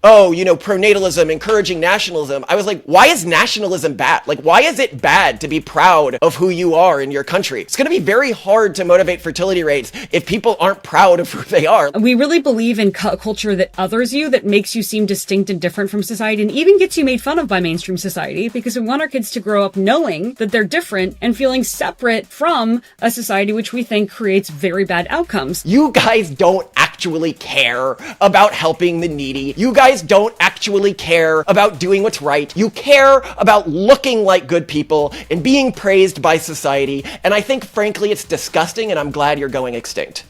oh, pronatalism, encouraging nationalism, I was like, why is nationalism bad? Like, why is it bad to be proud of who you are in your country? It's going to be very hard to motivate fertility rates if people aren't proud of who they are. We really believe in culture that others you, that makes you seem distinct and different from society, and even gets you made fun of by mainstream society, because we want our kids to grow up knowing that they're different and feeling separate from a society which we think creates very bad outcomes. You guys don't actually care about helping the needy. You guys don't actually care about doing what's right. You care about looking like good people and being praised by society. And I think, frankly, it's disgusting, and I'm glad you're going extinct.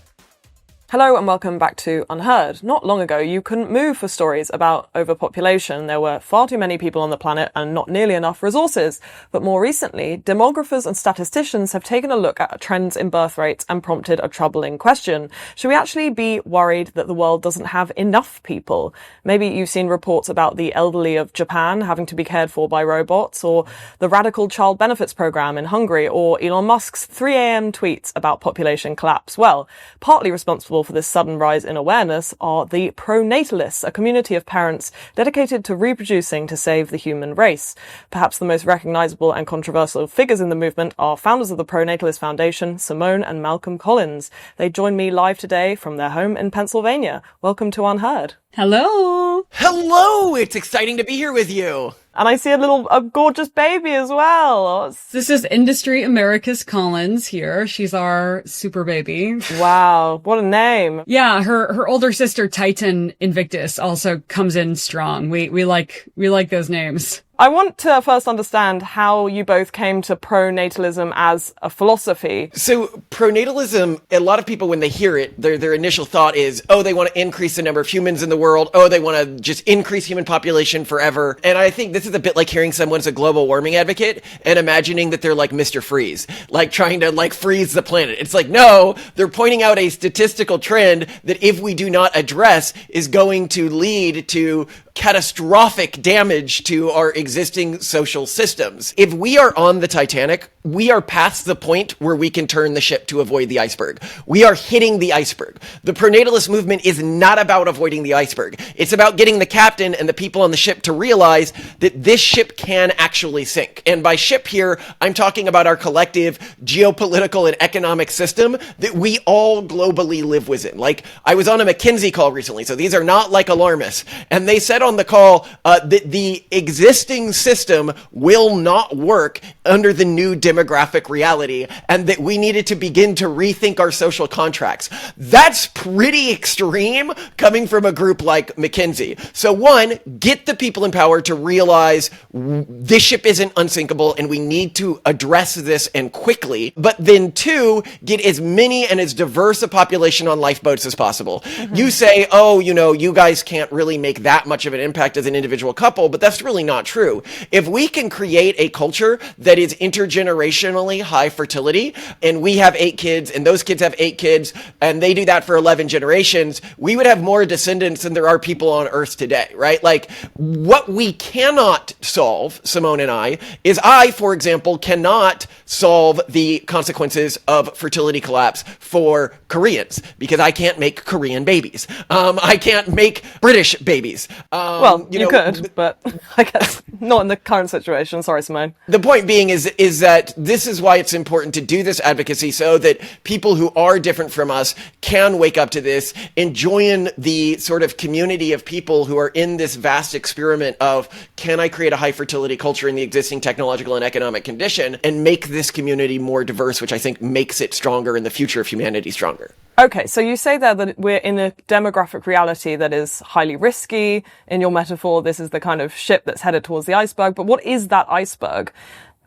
Hello and welcome back to UnHerd. Not long ago, you couldn't move for stories about overpopulation. There were far too many people on the planet and not nearly enough resources. But more recently, demographers and statisticians have taken a look at trends in birth rates and prompted a troubling question. Should we actually be worried that the world doesn't have enough people? Maybe you've seen reports about the elderly of Japan having to be cared for by robots, or the radical child benefits program in Hungary, or Elon Musk's 3 a.m. tweets about population collapse. Well, partly responsible for this sudden rise in awareness are the Pronatalists, a community of parents dedicated to reproducing to save the human race. Perhaps the most recognizable and controversial figures in the movement are founders of the Pronatalist Foundation, Simone and Malcolm Collins. They join me live today from their home in Pennsylvania. Welcome to UnHerd. Hello! Hello! It's exciting to be here with you. And I see a gorgeous baby as well. This is Industry America's Collins here. She's our super baby. Wow, what a name. Yeah, her older sister Titan Invictus also comes in strong. We like those names. I want to first understand how you both came to pronatalism as a philosophy. So pronatalism, a lot of people, when they hear it, their initial thought is, oh, they want to increase the number of humans in the world. Oh, they want to just increase human population forever. And I think this is a bit like hearing someone's a global warming advocate and imagining that they're like Mr. Freeze, like trying to like freeze the planet. It's like, no, they're pointing out a statistical trend that if we do not address is going to lead to catastrophic damage to our existing social systems. If we are on the Titanic, we are past the point where we can turn the ship to avoid the iceberg. We are hitting the iceberg. The pronatalist movement is not about avoiding the iceberg. It's about getting the captain and the people on the ship to realize that this ship can actually sink. And by ship here, I'm talking about our collective geopolitical and economic system that we all globally live within. Like, I was on a McKinsey call recently, so these are not like alarmists, and they said on the call that the existing system will not work under the new demographic reality, and that we needed to begin to rethink our social contracts. That's pretty extreme coming from a group like McKinsey. So one, get the people in power to realize this ship isn't unsinkable and we need to address this and quickly. But then two, get as many and as diverse a population on lifeboats as possible. Mm-hmm. You say, oh, you guys can't really make that much of an impact as an individual couple, but that's really not true. If we can create a culture that is intergenerationally high fertility, and we have 8 kids, and those kids have 8 kids, and they do that for 11 generations, we would have more descendants than there are people on Earth today, right? Like, what we cannot solve, Simone and I, is for example, cannot solve the consequences of fertility collapse for Koreans, because I can't make Korean babies. I can't make British babies. Well, you could, but I guess not in the current situation. Sorry, Simone. The point being is that this is why it's important to do this advocacy, so that people who are different from us can wake up to this and join the sort of community of people who are in this vast experiment of, can I create a high fertility culture in the existing technological and economic condition and make this community more diverse, which I think makes it stronger in the future of humanity stronger. Okay, so you say there that we're in a demographic reality that is highly risky. In your metaphor, this is the kind of ship that's headed towards the iceberg. But what is that iceberg?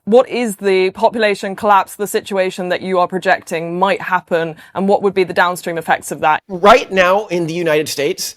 What is the population collapse, the situation that you are projecting might happen, and what would be the downstream effects of that? Right now in the United States,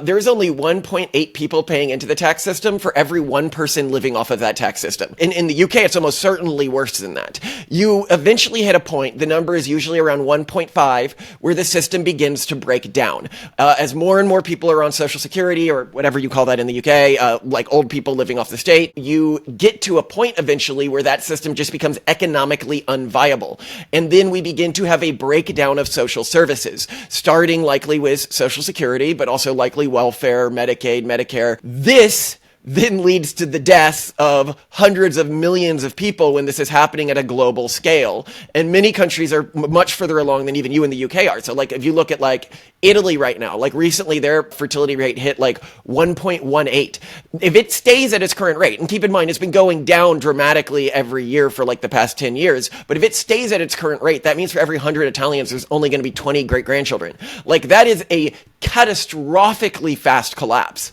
there's only 1.8 people paying into the tax system for every one person living off of that tax system. In the UK, it's almost certainly worse than that. You eventually hit a point, the number is usually around 1.5, where the system begins to break down. As more and more people are on Social Security, or whatever you call that in the UK, like old people living off the state, you get to a point eventually where that system just becomes economically unviable. And then we begin to have a breakdown of social services, starting likely with Social Security, but also likely economically, welfare, Medicaid, Medicare. This then leads to the deaths of hundreds of millions of people when this is happening at a global scale. And many countries are much further along than even you in the UK are. So like if you look at like Italy right now, like recently their fertility rate hit like 1.18. If it stays at its current rate, and keep in mind it's been going down dramatically every year for like the past 10 years, but if it stays at its current rate, that means for every 100 Italians there's only going to be 20 great-grandchildren. Like that is a catastrophically fast collapse.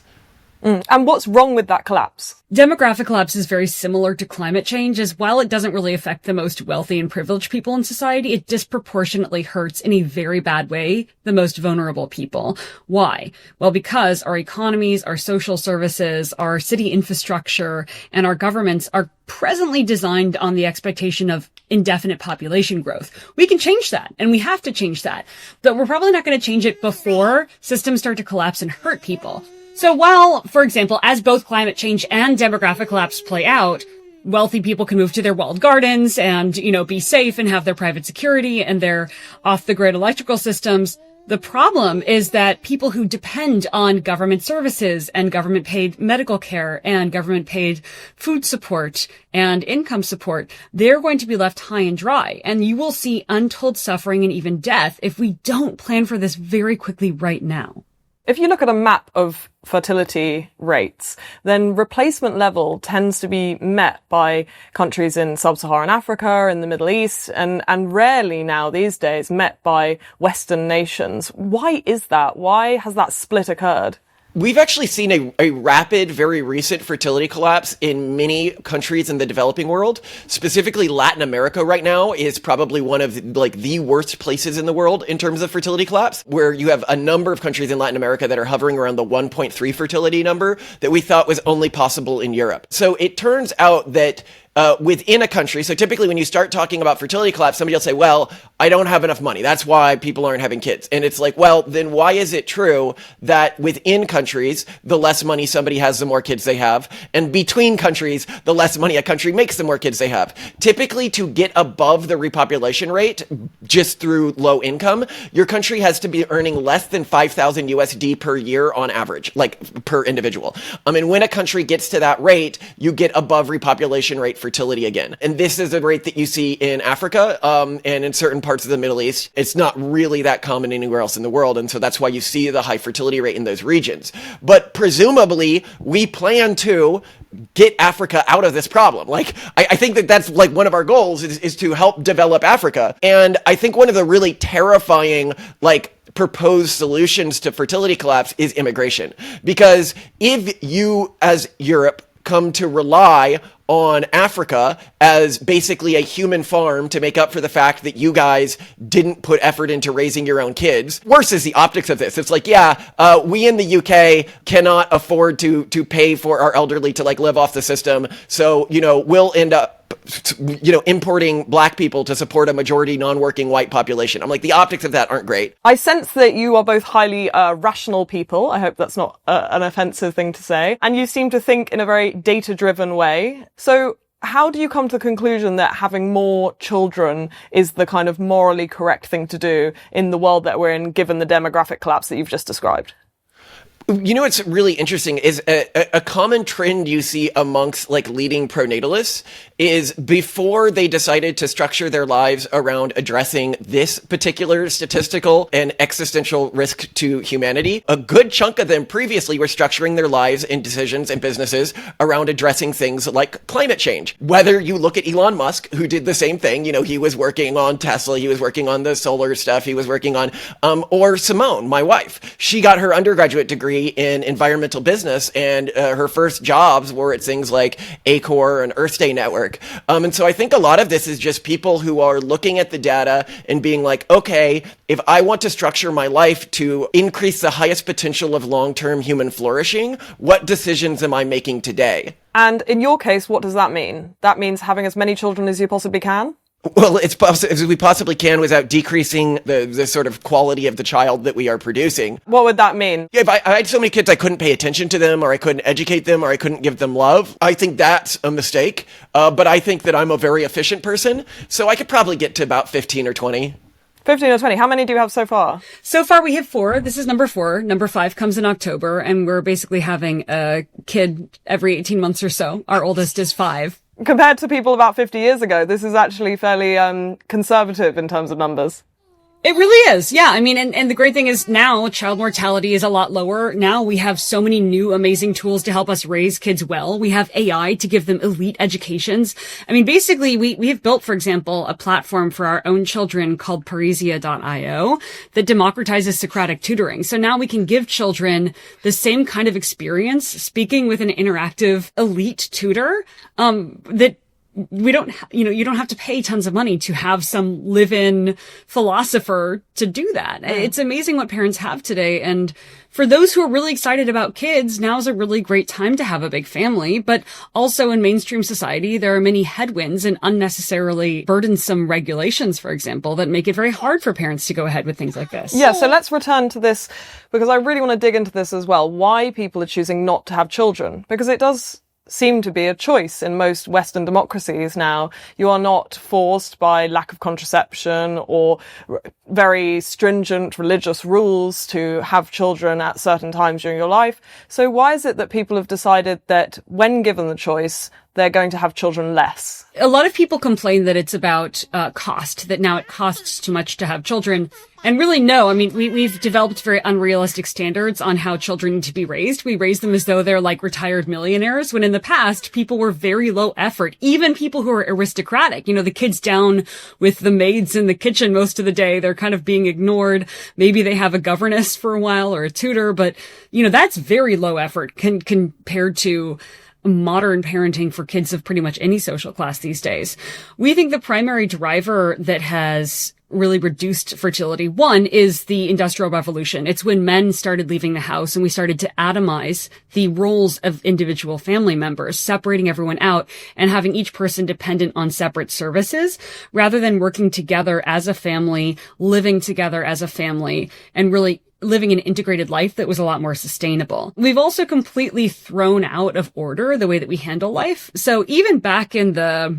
And what's wrong with that collapse? Demographic collapse is very similar to climate change, as while it doesn't really affect the most wealthy and privileged people in society, it disproportionately hurts in a very bad way the most vulnerable people. Why? Well, because our economies, our social services, our city infrastructure, and our governments are presently designed on the expectation of indefinite population growth. We can change that, and we have to change that, but we're probably not going to change it before systems start to collapse and hurt people. So while, for example, as both climate change and demographic collapse play out, wealthy people can move to their walled gardens and, be safe and have their private security and their off-the-grid electrical systems, the problem is that people who depend on government services and government-paid medical care and government-paid food support and income support, they're going to be left high and dry. And you will see untold suffering and even death if we don't plan for this very quickly right now. If you look at a map of fertility rates, then replacement level tends to be met by countries in sub-Saharan Africa, in the Middle East, and rarely now these days met by Western nations. Why is that? Why has that split occurred? We've actually seen a rapid, very recent fertility collapse in many countries in the developing world. Specifically, Latin America right now is probably one of the worst places in the world in terms of fertility collapse, where you have a number of countries in Latin America that are hovering around the 1.3 fertility number that we thought was only possible in Europe. So it turns out that within a country, so typically when you start talking about fertility collapse, somebody will say, well, I don't have enough money. That's why people aren't having kids. And it's like, well, then why is it true that within countries, the less money somebody has, the more kids they have? And between countries, the less money a country makes, the more kids they have. Typically, to get above the repopulation rate, just through low income, your country has to be earning less than 5,000 USD per year on average, like per individual. And when a country gets to that rate, you get above repopulation rate fertility again. And this is a rate that you see in Africa and in certain parts of the Middle East. It's not really that common anywhere else in the world. And so that's why you see the high fertility rate in those regions. But presumably, we plan to get Africa out of this problem. Like, I think that that's like one of our goals is to help develop Africa. And I think one of the really terrifying, proposed solutions to fertility collapse is immigration. Because if you, as Europe, come to rely on Africa as basically a human farm to make up for the fact that you guys didn't put effort into raising your own kids. Worse is the optics of this. It's like, we in the UK cannot afford to pay for our elderly to live off the system. So, we'll end up importing black people to support a majority non-working white population. I'm like, the optics of that aren't great. I sense that you are both highly rational people. I hope that's not an offensive thing to say. And you seem to think in a very data-driven way. So how do you come to the conclusion that having more children is the kind of morally correct thing to do in the world that we're in, given the demographic collapse that you've just described? What's really interesting is a common trend you see amongst leading pronatalists is before they decided to structure their lives around addressing this particular statistical and existential risk to humanity, a good chunk of them previously were structuring their lives and decisions and businesses around addressing things like climate change. Whether you look at Elon Musk, who did the same thing, he was working on Tesla, he was working on the solar stuff, he was working on, or Simone, my wife, she got her undergraduate degree in environmental business, and her first jobs were at things like Acor and Earth Day Network. And so I think a lot of this is just people who are looking at the data and being like, okay, if I want to structure my life to increase the highest potential of long-term human flourishing, what decisions am I making today? And in your case, what does that mean? That means having as many children as you possibly can? Well, it's as we possibly can without decreasing the sort of quality of the child that we are producing. What would that mean? If I had so many kids I couldn't pay attention to them, or I couldn't educate them, or I couldn't give them love, I think that's a mistake. But I think that I'm a very efficient person, so I could probably get to about 15 or 20. 15 or 20. How many do you have so far? So far we have 4. This is number 4. Number 5 comes in October, and we're basically having a kid every 18 months or so. Our oldest is 5. Compared to people about 50 years ago, this is actually fairly conservative in terms of numbers. It really is. Yeah. I mean, and the great thing is now child mortality is a lot lower. Now we have so many new amazing tools to help us raise kids well. We have AI to give them elite educations. I mean, basically we have built, for example, a platform for our own children called Parisia.io that democratizes Socratic tutoring. So now we can give children the same kind of experience speaking with an interactive elite tutor, that we don't, you don't have to pay tons of money to have some live-in philosopher to do that. Yeah. It's amazing what parents have today. And for those who are really excited about kids, now's a really great time to have a big family. But also in mainstream society, there are many headwinds and unnecessarily burdensome regulations, for example, that make it very hard for parents to go ahead with things like this. Yeah, so let's return to this because I really want to dig into this as well. Why people are choosing not to have children? Because it does seem to be a choice in most Western democracies now. You are not forced by lack of contraception or very stringent religious rules to have children at certain times during your life. So why is it that people have decided that when given the choice, they're going to have children less? A lot of people complain that it's about cost, that now it costs too much to have children. And really, no. I mean, we've developed very unrealistic standards on how children need to be raised. We raise them as though they're like retired millionaires, when in the past, people were very low effort. Even people who are aristocratic, the kids down with the maids in the kitchen most of the day, they're kind of being ignored. Maybe they have a governess for a while or a tutor, but, that's very low effort compared to modern parenting for kids of pretty much any social class these days. We think the primary driver that has really reduced fertility, one, is the Industrial Revolution. It's when men started leaving the house and we started to atomize the roles of individual family members, separating everyone out and having each person dependent on separate services rather than working together as a family, living together as a family, and really living an integrated life that was a lot more sustainable. We've also completely thrown out of order the way that we handle life. So even back in the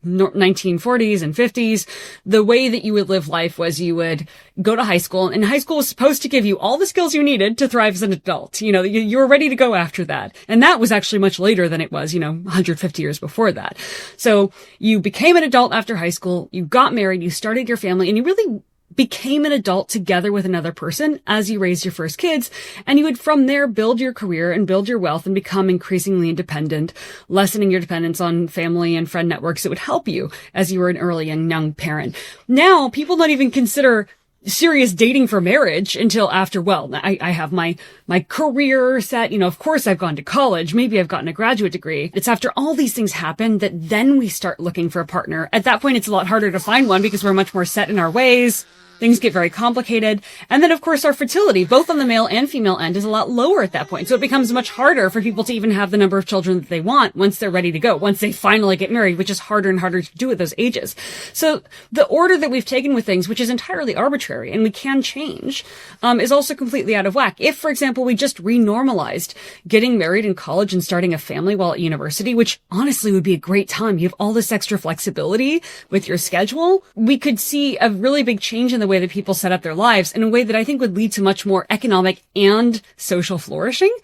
1940s and 50s, the way that you would live life was you would go to high school, and high school was supposed to give you all the skills you needed to thrive as an adult. You were ready to go after that. And that was actually much later than it was, 150 years before that. So you became an adult after high school, you got married, you started your family, and you really became an adult together with another person as you raised your first kids, and you would from there build your career and build your wealth and become increasingly independent, lessening your dependence on family and friend networks that would help you as you were an early and young parent. Now, people don't even consider serious dating for marriage until after, I have my career set, of course I've gone to college, maybe I've gotten a graduate degree. It's after all these things happen that then we start looking for a partner. At that point, it's a lot harder to find one because we're much more set in our ways. Things get very complicated. And then, of course, our fertility, both on the male and female end, is a lot lower at that point. So it becomes much harder for people to even have the number of children that they want once they're ready to go, once they finally get married, which is harder and harder to do at those ages. So the order that we've taken with things, which is entirely arbitrary and we can change, is also completely out of whack. If, for example, we just renormalized getting married in college and starting a family while at university, which honestly would be a great time. You have all this extra flexibility with your schedule. We could see a really big change in the way that people set up their lives in a way that I think would lead to much more economic and social flourishing.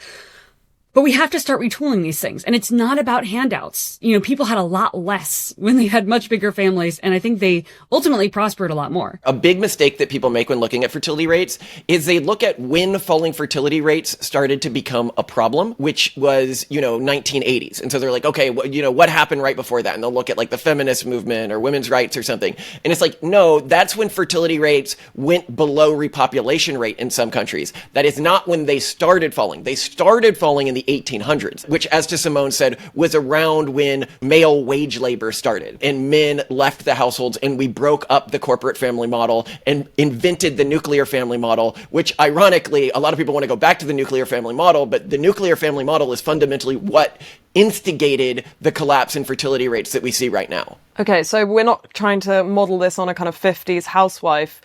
But we have to start retooling these things. And it's not about handouts. People had a lot less when they had much bigger families, and I think they ultimately prospered a lot more. A big mistake that people make when looking at fertility rates is they look at when falling fertility rates started to become a problem, which was, 1980s. And so they're like, okay, what happened right before that? And they'll look at like the feminist movement or women's rights or something. And it's like, no, that's when fertility rates went below repopulation rate in some countries. That is not when they started falling. They started falling in the 1800s, which, as to Simone said, was around when male wage labor started and men left the households, and we broke up the corporate family model and invented the nuclear family model, which ironically, a lot of people want to go back to the nuclear family model, but the nuclear family model is fundamentally what instigated the collapse in fertility rates that we see right now. Okay, so we're not trying to model this on a kind of 50s housewife,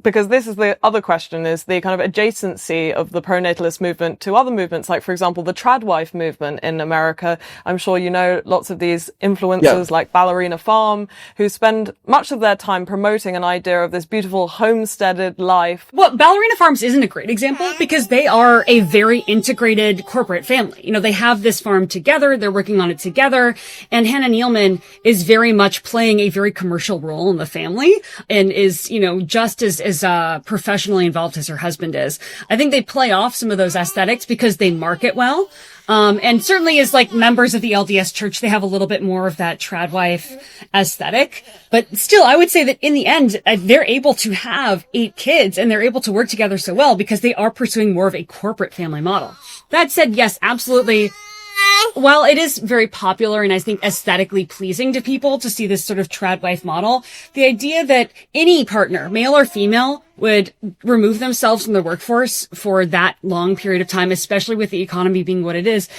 because this is the other question, is the kind of adjacency of the pronatalist movement to other movements, like, for example, the Tradwife movement in America. I'm sure you know lots of these influencers like Ballerina Farm, who spend much of their time promoting an idea of this beautiful homesteaded life. Well, Ballerina Farms isn't a great example because they are a very integrated corporate family. You know, they have this farm together, they're working on it together, and Hannah Nealman is very much playing a very commercial role in the family and is, you know, just as professionally involved as her husband is. I think they play off some of those aesthetics because they market well. And certainly as like members of the LDS Church, they have a little bit more of that Tradwife aesthetic. But still, I would say that in the end, they're able to have 8 kids and they're able to work together so well because they are pursuing more of a corporate family model. That said, yes, absolutely. While it is very popular and I think aesthetically pleasing to people to see this sort of Tradwife model, the idea that any partner, male or female, would remove themselves from the workforce for that long period of time, especially with the economy being what it is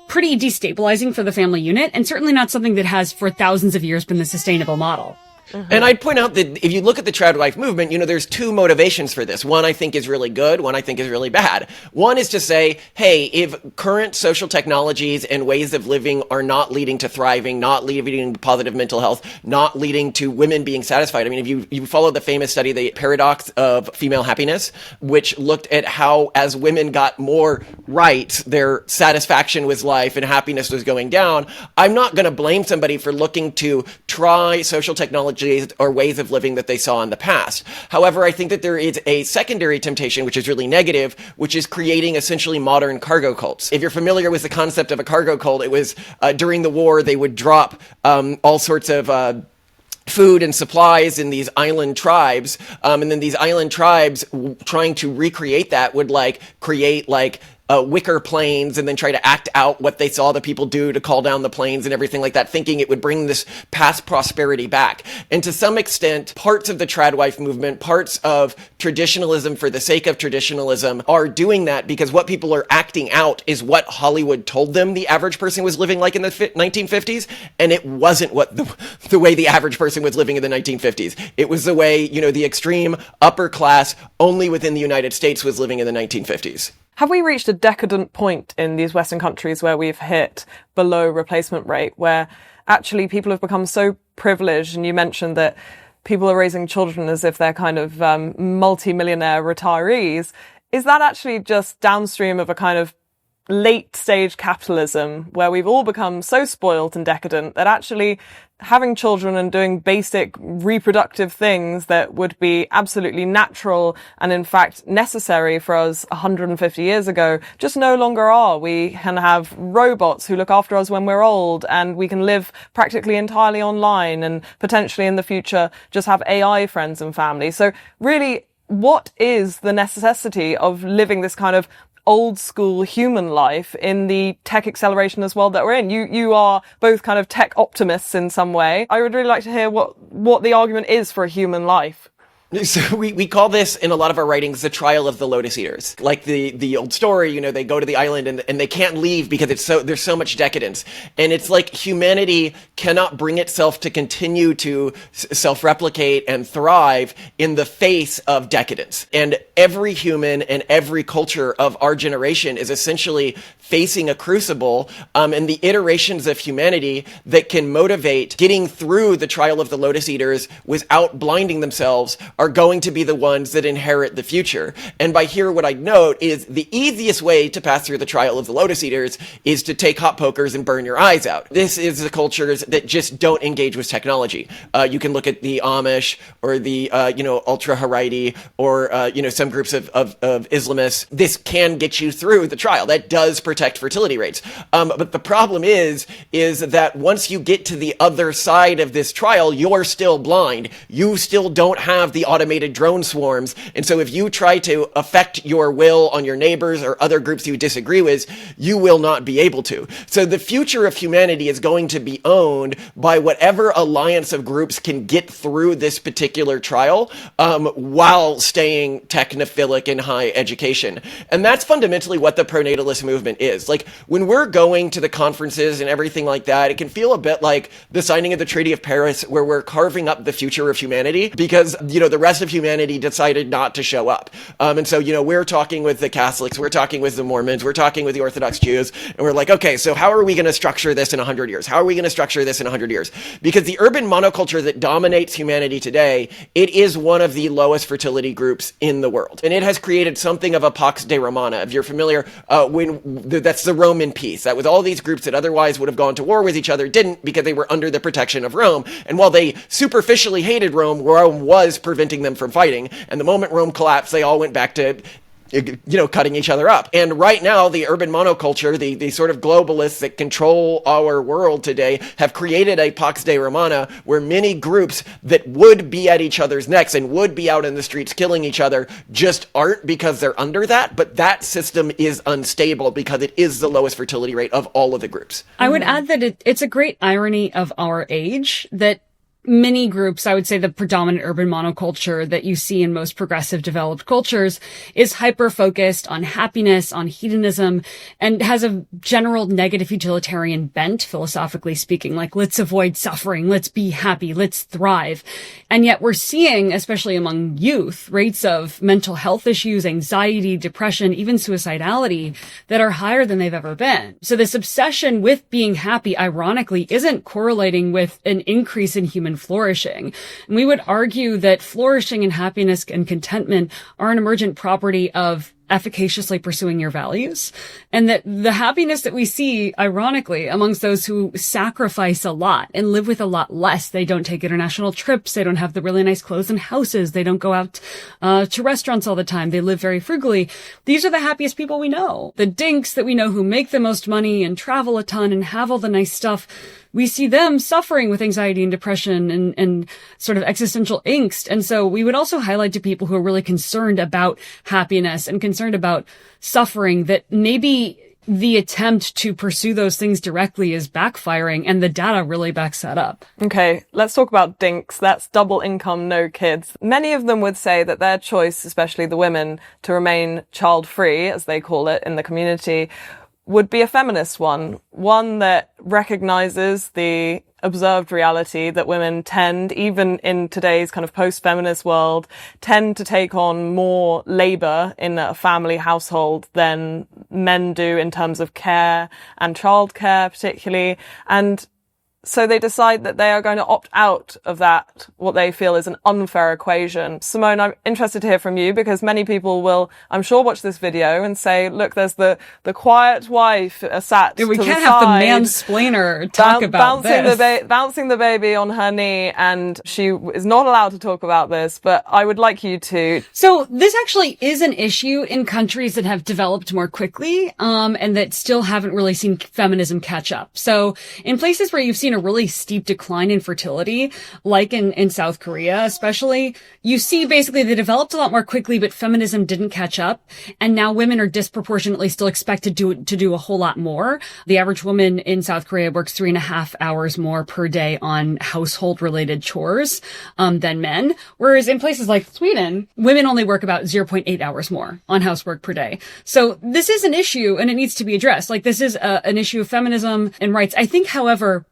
pretty destabilizing for the family unit, and certainly not something that has for thousands of years been the sustainable model. Mm-hmm. And I'd point out that if you look at the Tradwife movement, you know, there's 2 motivations for this. One I think is really good, one I think is really bad. One is to say, hey, if current social technologies and ways of living are not leading to thriving, not leading to positive mental health, not leading to women being satisfied. I mean, if you follow the famous study, the paradox of female happiness, which looked at how as women got more rights, their satisfaction with life and happiness was going down. I'm not going to blame somebody for looking to try social technology or ways of living that they saw in the past. However, I think that there is a secondary temptation, which is really negative, which is creating essentially modern cargo cults. If you're familiar with the concept of a cargo cult, it was during the war, they would drop all sorts of food and supplies in these island tribes. And then these island tribes trying to recreate that would create wicker planes and then try to act out what they saw the people do to call down the planes and everything like that, thinking it would bring this past prosperity back. And to some extent, parts of the Tradwife movement, parts of traditionalism for the sake of traditionalism are doing that because what people are acting out is what Hollywood told them the average person was living like in the 1950s. And it wasn't what the way the average person was living in the 1950s. It was the way, you know, the extreme upper class only within the United States was living in the 1950s. Have we reached a decadent point in these Western countries where we've hit below replacement rate, where actually people have become so privileged? And you mentioned that people are raising children as if they're kind of multi-millionaire retirees. Is that actually just downstream of a kind of late stage capitalism where we've all become so spoiled and decadent that actually having children and doing basic reproductive things that would be absolutely natural and in fact necessary for us 150 years ago just no longer are? We can have robots who look after us when we're old, and we can live practically entirely online and potentially in the future just have AI friends and family. So really, what is the necessity of living this kind of old school human life in the tech acceleration as well that we're in? You are both kind of tech optimists in some way. I would really like to hear what the argument is for a human life. So we call this in a lot of our writings the trial of the lotus eaters. Like the old story, you know, they go to the island and they can't leave because there's so much decadence. And it's like humanity cannot bring itself to continue to self-replicate and thrive in the face of decadence. And every human and every culture of our generation is essentially facing a crucible, and the iterations of humanity that can motivate getting through the trial of the lotus eaters without blinding themselves are going to be the ones that inherit the future. And by here, what I note is the easiest way to pass through the trial of the lotus eaters is to take hot pokers and burn your eyes out. This is the cultures that just don't engage with technology. You can look at the Amish or the, ultra Haredi or, some groups of Islamists. This can get you through the trial. That does protect fertility rates. But the problem is that once you get to the other side of this trial, you're still blind. You still don't have the automated drone swarms. And so if you try to affect your will on your neighbors or other groups you disagree with, you will not be able to. So the future of humanity is going to be owned by whatever alliance of groups can get through this particular trial, while staying technophilic and high education. And that's fundamentally what the pronatalist movement is. Like, when we're going to the conferences and everything like that, it can feel a bit like the signing of the Treaty of Paris, where we're carving up the future of humanity because, the the rest of humanity decided not to show up. And so, we're talking with the Catholics, we're talking with the Mormons, we're talking with the Orthodox Jews, and we're like, okay, so how are we going to structure this in 100 years? How are we going to structure this in 100 years? Because the urban monoculture that dominates humanity today, it is one of the lowest fertility groups in the world. And it has created something of a Pax de Romana. If you're familiar, that's the Roman peace. That was all these groups that otherwise would have gone to war with each other, didn't, because they were under the protection of Rome. And while they superficially hated Rome, Rome was preventing them from fighting. And the moment Rome collapsed, they all went back to cutting each other up. And right now, the urban monoculture, the sort of globalists that control our world today, have created a Pax de Romana where many groups that would be at each other's necks and would be out in the streets killing each other just aren't, because they're under that. But that system is unstable because it is the lowest fertility rate of all of the groups. I would add that it's a great irony of our age that many groups, I would say the predominant urban monoculture that you see in most progressive developed cultures, is hyper-focused on happiness, on hedonism, and has a general negative utilitarian bent, philosophically speaking. Like, let's avoid suffering, let's be happy, let's thrive. And yet we're seeing, especially among youth, rates of mental health issues, anxiety, depression, even suicidality that are higher than they've ever been. So this obsession with being happy, ironically, isn't correlating with an increase in human flourishing. And we would argue that flourishing and happiness and contentment are an emergent property of efficaciously pursuing your values. And that the happiness that we see, ironically, amongst those who sacrifice a lot and live with a lot less. They don't take international trips. They don't have the really nice clothes and houses. They don't go out to restaurants all the time. They live very frugally. These are the happiest people we know. The DINKs that we know who make the most money and travel a ton and have all the nice stuff, we see them suffering with anxiety and depression and sort of existential angst. And so we would also highlight to people who are really concerned about happiness and concerned about suffering that maybe the attempt to pursue those things directly is backfiring, and the data really backs that up. Okay, let's talk about DINKs. That's double income, no kids. Many of them would say that their choice, especially the women, to remain child-free, as they call it in the community, would be a feminist one that recognizes the observed reality that women tend, even in today's kind of post-feminist world, tend to take on more labor in a family household than men do in terms of care and childcare particularly. And so they decide that they are going to opt out of that, what they feel is an unfair equation. Simone, I'm interested to hear from you, because many people will, I'm sure, watch this video and say, look, there's the quiet wife sat to the side. We can't have the mansplainer talk about this. Bouncing the baby on her knee, and she is not allowed to talk about this, but I would like you to. So this actually is an issue in countries that have developed more quickly, and that still haven't really seen feminism catch up. So in places where you've seen a really steep decline in fertility, like in South Korea especially, you see basically they developed a lot more quickly, but feminism didn't catch up. And now women are disproportionately still expected to do a whole lot more. The average woman in South Korea works 3.5 hours more per day on household related chores than men. Whereas in places like Sweden, women only work about 0.8 hours more on housework per day. So this is an issue, and it needs to be addressed. Like, this is an issue of feminism and rights. I think, however,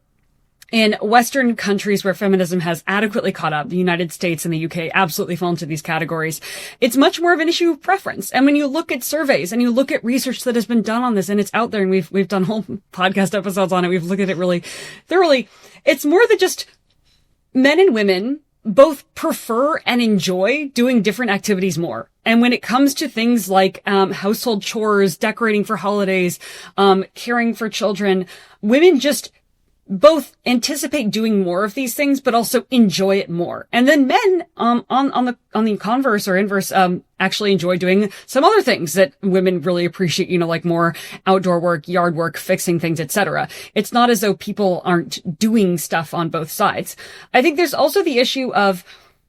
in Western countries where feminism has adequately caught up, the United States and the UK absolutely fall into these categories, it's much more of an issue of preference. And when you look at surveys and you look at research that has been done on this, and it's out there, and we've done whole podcast episodes on it, we've looked at it really thoroughly, it's more than just men and women both prefer and enjoy doing different activities more. And when it comes to things like household chores, decorating for holidays, caring for children, women just both anticipate doing more of these things, but also enjoy it more. And then men, on the converse or inverse, actually enjoy doing some other things that women really appreciate, like more outdoor work, yard work, fixing things, etc. It's not as though people aren't doing stuff on both sides. I think there's also the issue of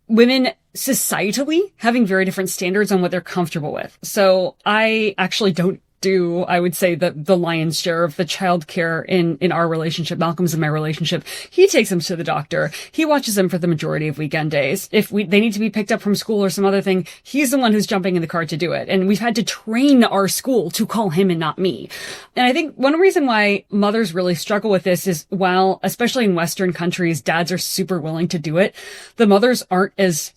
women societally having very different standards on what they're comfortable with. So I actually don't do, I would say, the lion's share of the childcare in our relationship. Malcolm's in my relationship. He takes them to the doctor. He watches them for the majority of weekend days. If they need to be picked up from school or some other thing, he's the one who's jumping in the car to do it. And we've had to train our school to call him and not me. And I think one reason why mothers really struggle with this is, while, especially in Western countries, dads are super willing to do it, the mothers aren't as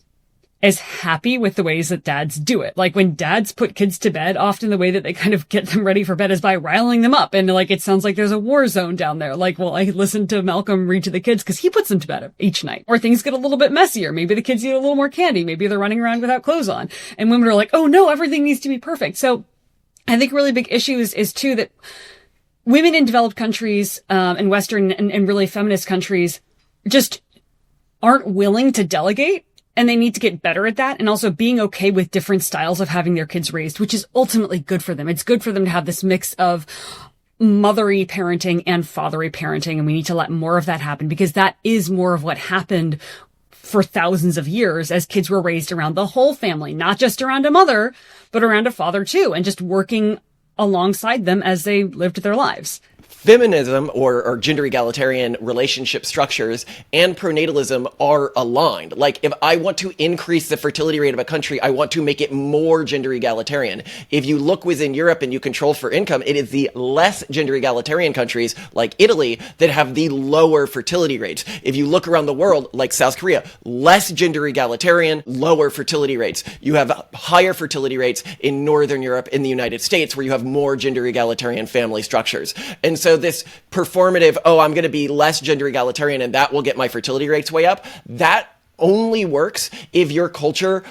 as happy with the ways that dads do it. Like when dads put kids to bed, often the way that they kind of get them ready for bed is by riling them up. And like, it sounds like there's a war zone down there. Like, well, I listen to Malcolm read to the kids because he puts them to bed each night. Or things get a little bit messier. Maybe the kids eat a little more candy. Maybe they're running around without clothes on. And women are like, oh no, everything needs to be perfect. So I think a really big issue is too that women in developed countries, and Western and really feminist countries just aren't willing to delegate. And they need to get better at that, and also being okay with different styles of having their kids raised, which is ultimately good for them. It's good for them to have this mix of mothery parenting and fathery parenting, and we need to let more of that happen because that is more of what happened for thousands of years as kids were raised around the whole family, not just around a mother, but around a father too, and just working alongside them as they lived their lives. Feminism or gender egalitarian relationship structures and pronatalism are aligned. Like, if I want to increase the fertility rate of a country, I want to make it more gender egalitarian. If you look within Europe and you control for income, it is the less gender egalitarian countries like Italy that have the lower fertility rates. If you look around the world, like South Korea, less gender egalitarian, lower fertility rates. You have higher fertility rates in Northern Europe, in the United States, where you have more gender egalitarian family structures. And so this performative, oh, I'm going to be less gender egalitarian and that will get my fertility rates way up, that only works if your culture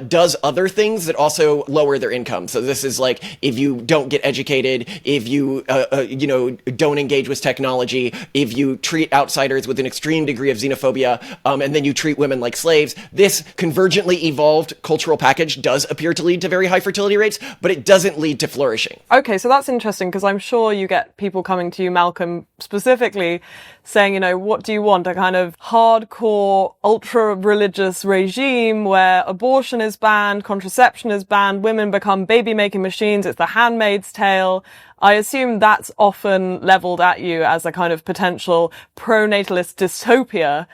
does other things that also lower their income. So this is like, if you don't get educated, if you, don't engage with technology, if you treat outsiders with an extreme degree of xenophobia, and then you treat women like slaves, this convergently evolved cultural package does appear to lead to very high fertility rates, but it doesn't lead to flourishing. Okay, so that's interesting because I'm sure you get people coming to you, Malcolm, specifically saying, what do you want? A kind of hardcore, ultra-religious regime where abortion is banned, contraception is banned, women become baby-making machines, it's the Handmaid's Tale. I assume that's often leveled at you as a kind of potential pronatalist dystopia.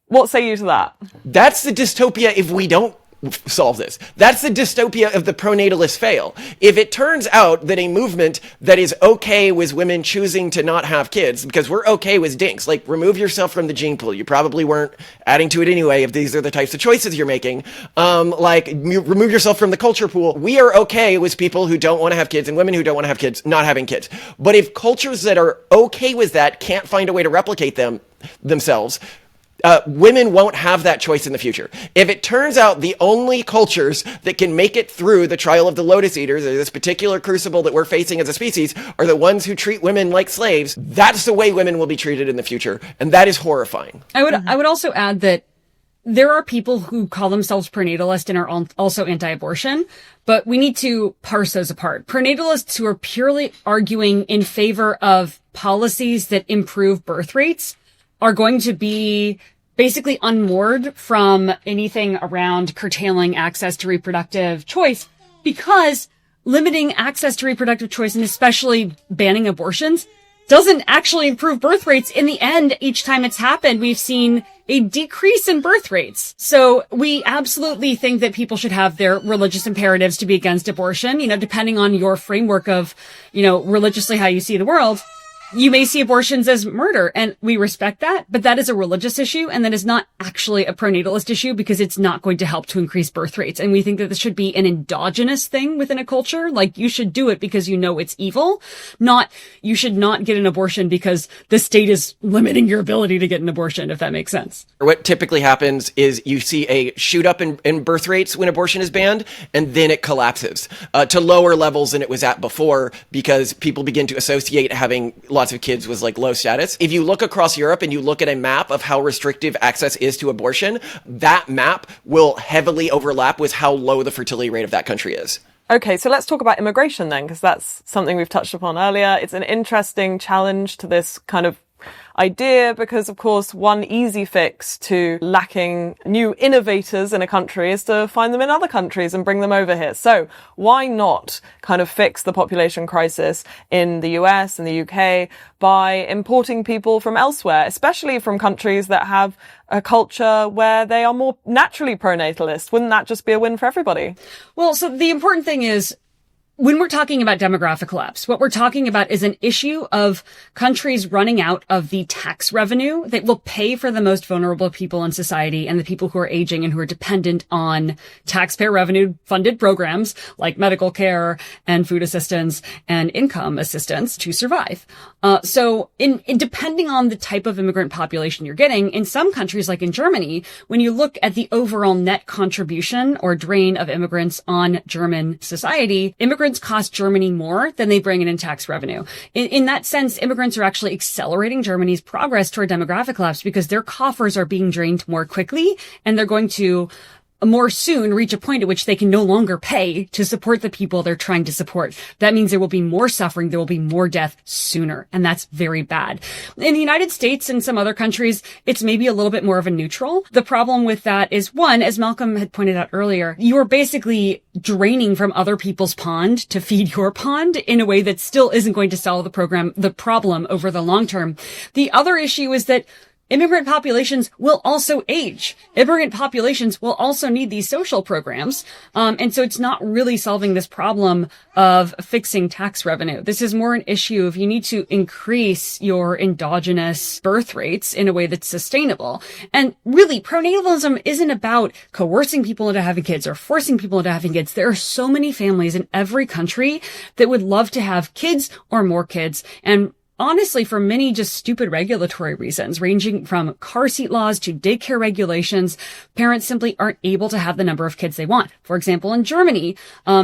What say you to that? That's the dystopia if we don't solve this. That's the dystopia if the pronatalists fail. If it turns out that a movement that is okay with women choosing to not have kids, because we're okay with DINKs, like remove yourself from the gene pool. You probably weren't adding to it anyway if these are the types of choices you're making. Remove yourself from the culture pool. We are okay with people who don't want to have kids and women who don't want to have kids not having kids. But if cultures that are okay with that can't find a way to replicate themselves, women won't have that choice in the future. If it turns out the only cultures that can make it through the trial of the lotus eaters, or this particular crucible that we're facing as a species, are the ones who treat women like slaves, that's the way women will be treated in the future. And that is horrifying. I would also add that there are people who call themselves pronatalist and are also anti-abortion, but we need to parse those apart. Pronatalists who are purely arguing in favor of policies that improve birth rates are going to be basically unmoored from anything around curtailing access to reproductive choice, because limiting access to reproductive choice and especially banning abortions doesn't actually improve birth rates. In the end, each time it's happened, we've seen a decrease in birth rates. So we absolutely think that people should have their religious imperatives to be against abortion, depending on your framework of, religiously how you see the world. You may see abortions as murder, and we respect that, but that is a religious issue, and that is not actually a pronatalist issue because it's not going to help to increase birth rates. And we think that this should be an endogenous thing within a culture. Like, you should do it because you know it's evil, not you should not get an abortion because the state is limiting your ability to get an abortion, if that makes sense. What typically happens is you see a shoot up in birth rates when abortion is banned, and then it collapses to lower levels than it was at before because people begin to associate having lots of kids was like low status. If you look across Europe and you look at a map of how restrictive access is to abortion, that map will heavily overlap with how low the fertility rate of that country is. Okay, so let's talk about immigration then, because that's something we've touched upon earlier. It's an interesting challenge to this kind of idea because, of course, one easy fix to lacking new innovators in a country is to find them in other countries and bring them over here. So why not kind of fix the population crisis in the US and the UK by importing people from elsewhere, especially from countries that have a culture where they are more naturally pronatalist? Wouldn't that just be a win for everybody? Well, so the important thing is When we're talking about demographic collapse, what we're talking about is an issue of countries running out of the tax revenue that will pay for the most vulnerable people in society and the people who are aging and who are dependent on taxpayer revenue funded programs like medical care and food assistance and income assistance to survive. So in depending on the type of immigrant population you're getting, in some countries like in Germany, when you look at the overall net contribution or drain of immigrants on German society, immigrants cost Germany more than they bring in tax revenue. In that sense, immigrants are actually accelerating Germany's progress toward demographic collapse because their coffers are being drained more quickly, and they're going to more soon reach a point at which they can no longer pay to support the people they're trying to support. That means there will be more suffering, there will be more death sooner, and that's very bad. In the United States and some other countries, it's maybe a little bit more of a neutral. The problem with that is, one, as Malcolm had pointed out earlier, you are basically draining from other people's pond to feed your pond in a way that still isn't going to solve the problem over the long term. The other issue is that immigrant populations will also age. Immigrant populations will also need these social programs. And so it's not really solving this problem of fixing tax revenue. This is more an issue of you need to increase your endogenous birth rates in a way that's sustainable. And really, pronatalism isn't about coercing people into having kids or forcing people into having kids. There are so many families in every country that would love to have kids or more kids. And honestly, for many just stupid regulatory reasons, ranging from car seat laws to daycare regulations, parents simply aren't able to have the number of kids they want. For example, in Germany,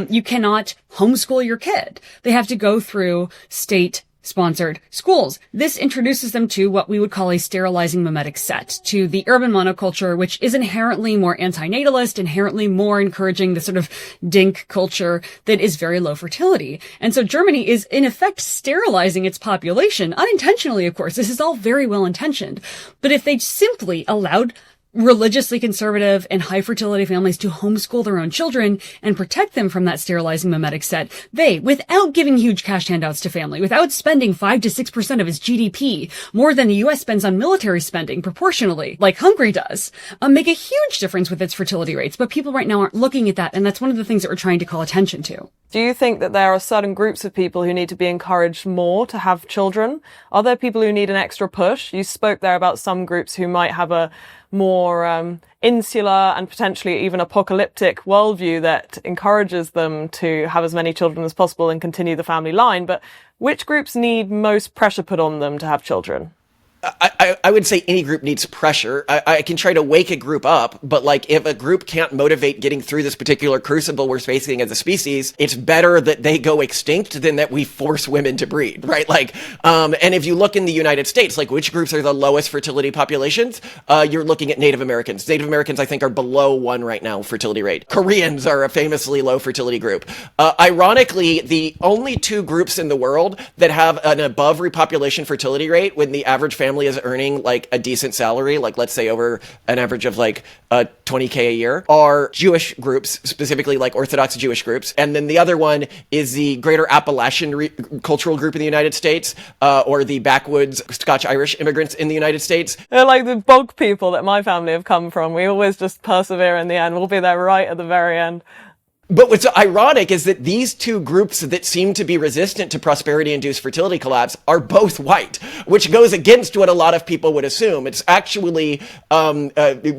you cannot homeschool your kid. They have to go through state-sponsored schools. This introduces them to what we would call a sterilizing mimetic set, to the urban monoculture, which is inherently more antinatalist, inherently more encouraging the sort of DINK culture that is very low fertility. And so Germany is in effect sterilizing its population, unintentionally, of course. This is all very well intentioned. But if they simply allowed religiously conservative and high fertility families to homeschool their own children and protect them from that sterilizing mimetic set, they, without giving huge cash handouts to family, without spending 5 to 6% of its GDP, more than the US spends on military spending proportionally, like Hungary does, make a huge difference with its fertility rates. But people right now aren't looking at that, and that's one of the things that we're trying to call attention to. Do you think that there are certain groups of people who need to be encouraged more to have children? Are there people who need an extra push? You spoke there about some groups who might have a more insular and potentially even apocalyptic worldview that encourages them to have as many children as possible and continue the family line. But which groups need most pressure put on them to have children? I would say any group needs pressure. I can try to wake a group up, but like if a group can't motivate getting through this particular crucible we're facing as a species, it's better that they go extinct than that we force women to breed, right? Like, and if you look in the United States, like which groups are the lowest fertility populations, you're looking at Native Americans. Native Americans, I think, are below 1 right now fertility rate. Koreans are a famously low fertility group. Ironically, the only 2 groups in the world that have an above repopulation fertility rate when the average family is earning like a decent salary, like let's say over an average of like $20K a year, are Jewish groups, specifically like Orthodox Jewish groups. And then the other one is the Greater Appalachian cultural group in the United States, or the backwoods Scotch-Irish immigrants in the United States. They're like the bog people that my family have come from. We always just persevere in the end. We'll be there right at the very end. But what's ironic is that these 2 groups that seem to be resistant to prosperity-induced fertility collapse are both white, which goes against what a lot of people would assume. It's actually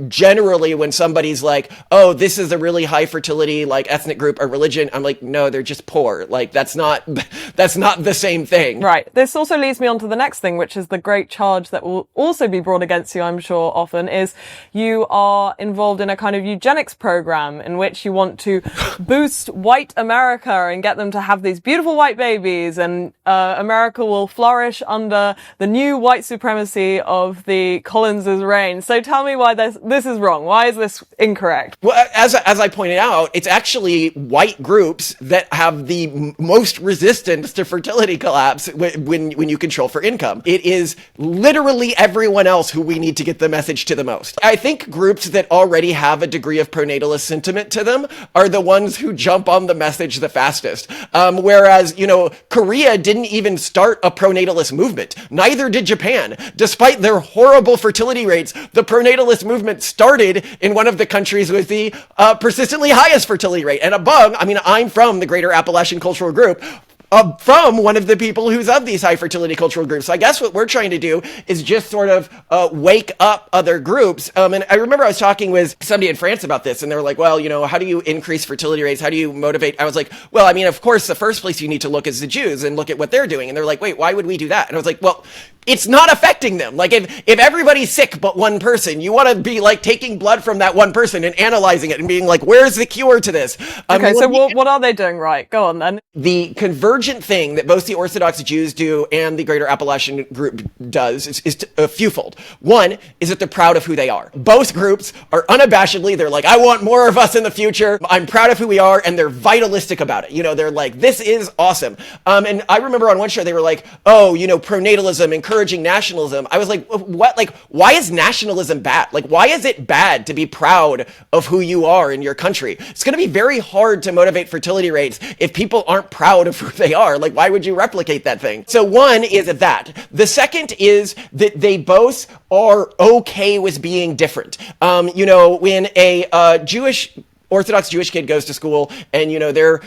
generally when somebody's like, oh, this is a really high fertility like ethnic group or religion, I'm like, no, they're just poor. Like that's not the same thing. Right. This also leads me on to the next thing, which is the great charge that will also be brought against you, I'm sure, often, is you are involved in a kind of eugenics program in which you want to boost white America and get them to have these beautiful white babies, and America will flourish under the new white supremacy of the Collinses' reign. So tell me why this is wrong. Why is this incorrect? Well, as I pointed out, it's actually white groups that have the most resistance to fertility collapse when you control for income. It is literally everyone else who we need to get the message to the most. I think groups that already have a degree of pronatalist sentiment to them are the ones ones who jump on the message the fastest. Whereas, Korea didn't even start a pronatalist movement. Neither did Japan. Despite their horrible fertility rates, the pronatalist movement started in one of the countries with the persistently highest fertility rate. And I'm from the Greater Appalachian Cultural Group, from one of the people who's of these high fertility cultural groups. So I guess what we're trying to do is just sort of wake up other groups. And I remember I was talking with somebody in France about this, and they were like, well, how do you increase fertility rates? How do you motivate? I was like, well, of course, the first place you need to look is the Jews and look at what they're doing. And they're like, wait, why would we do that? And I was like, well, it's not affecting them. Like, if everybody's sick but one person, you want to be like taking blood from that one person and analyzing it and being like, where's the cure to this? Okay, so what are they doing right? Go on then. The convergent thing that both the Orthodox Jews do and the Greater Appalachian Group does is a fewfold. One is that they're proud of who they are. Both groups are unabashedly, they're like, I want more of us in the future. I'm proud of who we are, and they're vitalistic about it. They're like, this is awesome. And I remember on one show, they were like, oh, pronatalism, encouraging nationalism. I was like, what? Like, why is nationalism bad? Like, why is it bad to be proud of who you are in your country? It's going to be very hard to motivate fertility rates if people aren't proud of who they are. Like, why would you replicate that thing? So one is that. The second is that they both are okay with being different. When a Orthodox Jewish kid goes to school and, they're,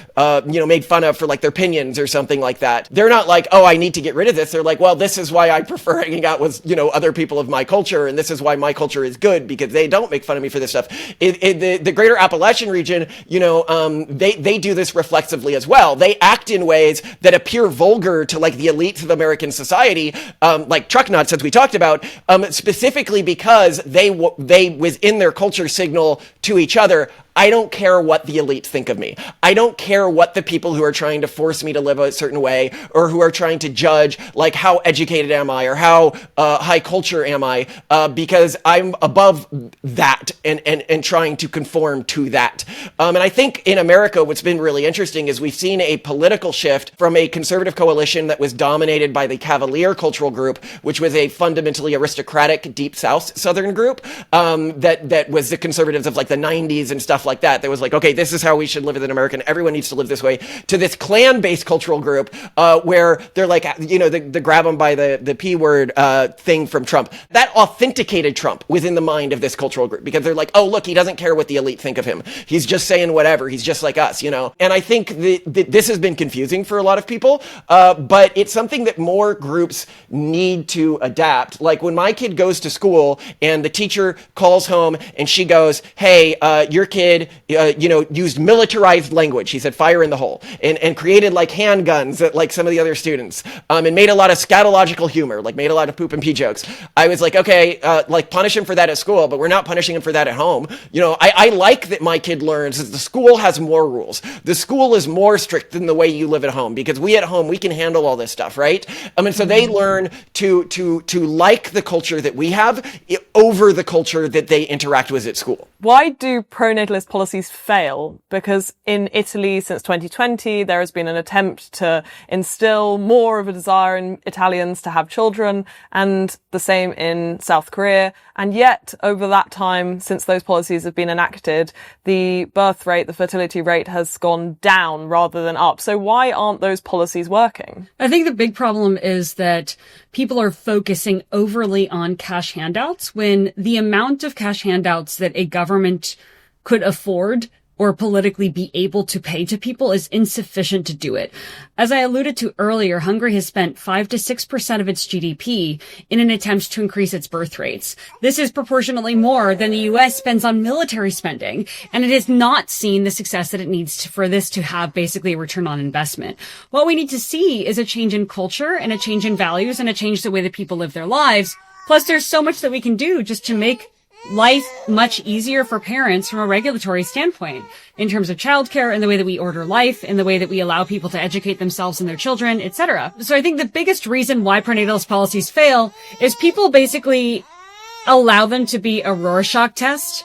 made fun of for like their opinions or something like that. They're not like, oh, I need to get rid of this. They're like, well, this is why I prefer hanging out with, other people of my culture. And this is why my culture is good, because they don't make fun of me for this stuff. The Greater Appalachian region, they do this reflexively as well. They act in ways that appear vulgar to like the elites of American society, like truck nuts, as we talked about, specifically because they within their culture signal to each other, I don't care what the elites think of me. I don't care what the people who are trying to force me to live a certain way or who are trying to judge, like, how educated am I or how high culture am I, because I'm above that and trying to conform to that. And I think in America, what's been really interesting is we've seen a political shift from a conservative coalition that was dominated by the Cavalier cultural group, which was a fundamentally aristocratic Deep South Southern group, that was the conservatives of like the 90s and stuff like that was like, okay, this is how we should live as an American. Everyone needs to live this way. To this clan-based cultural group, where they're like, the grab them by the P word thing from Trump. That authenticated Trump within the mind of this cultural group, because they're like, oh, look, he doesn't care what the elite think of him. He's just saying whatever. He's just like us, And I think that this has been confusing for a lot of people, but it's something that more groups need to adapt. Like when my kid goes to school and the teacher calls home and she goes, hey, your kid used militarized language. He said fire in the hole, and created like handguns at like some of the other students, and made a lot of scatological humor, like made a lot of poop and pee jokes. I was like, okay, like punish him for that at school, but we're not punishing him for that at home. I like that my kid learns that the school has more rules. The school is more strict than the way you live at home, because we at home, we can handle all this stuff, right? And so they learn to like the culture that we have over the culture that they interact with at school. Why do pronatalist policies fail? Because in Italy since 2020, there has been an attempt to instill more of a desire in Italians to have children, and the same in South Korea. And yet, over that time, since those policies have been enacted, the birth rate, the fertility rate has gone down rather than up. So why aren't those policies working? I think the big problem is that people are focusing overly on cash handouts, when the amount of cash handouts that a government could afford or politically be able to pay to people is insufficient to do it. As I alluded to earlier, Hungary has spent 5 to 6% of its GDP in an attempt to increase its birth rates. This is proportionally more than the US spends on military spending, and it has not seen the success that it needs for this to have basically a return on investment. What we need to see is a change in culture and a change in values and a change the way that people live their lives. Plus, there's so much that we can do just to make life much easier for parents from a regulatory standpoint, in terms of childcare and the way that we order life and the way that we allow people to educate themselves and their children, etc. So I think the biggest reason why pronatalist policies fail is people basically allow them to be a Rorschach test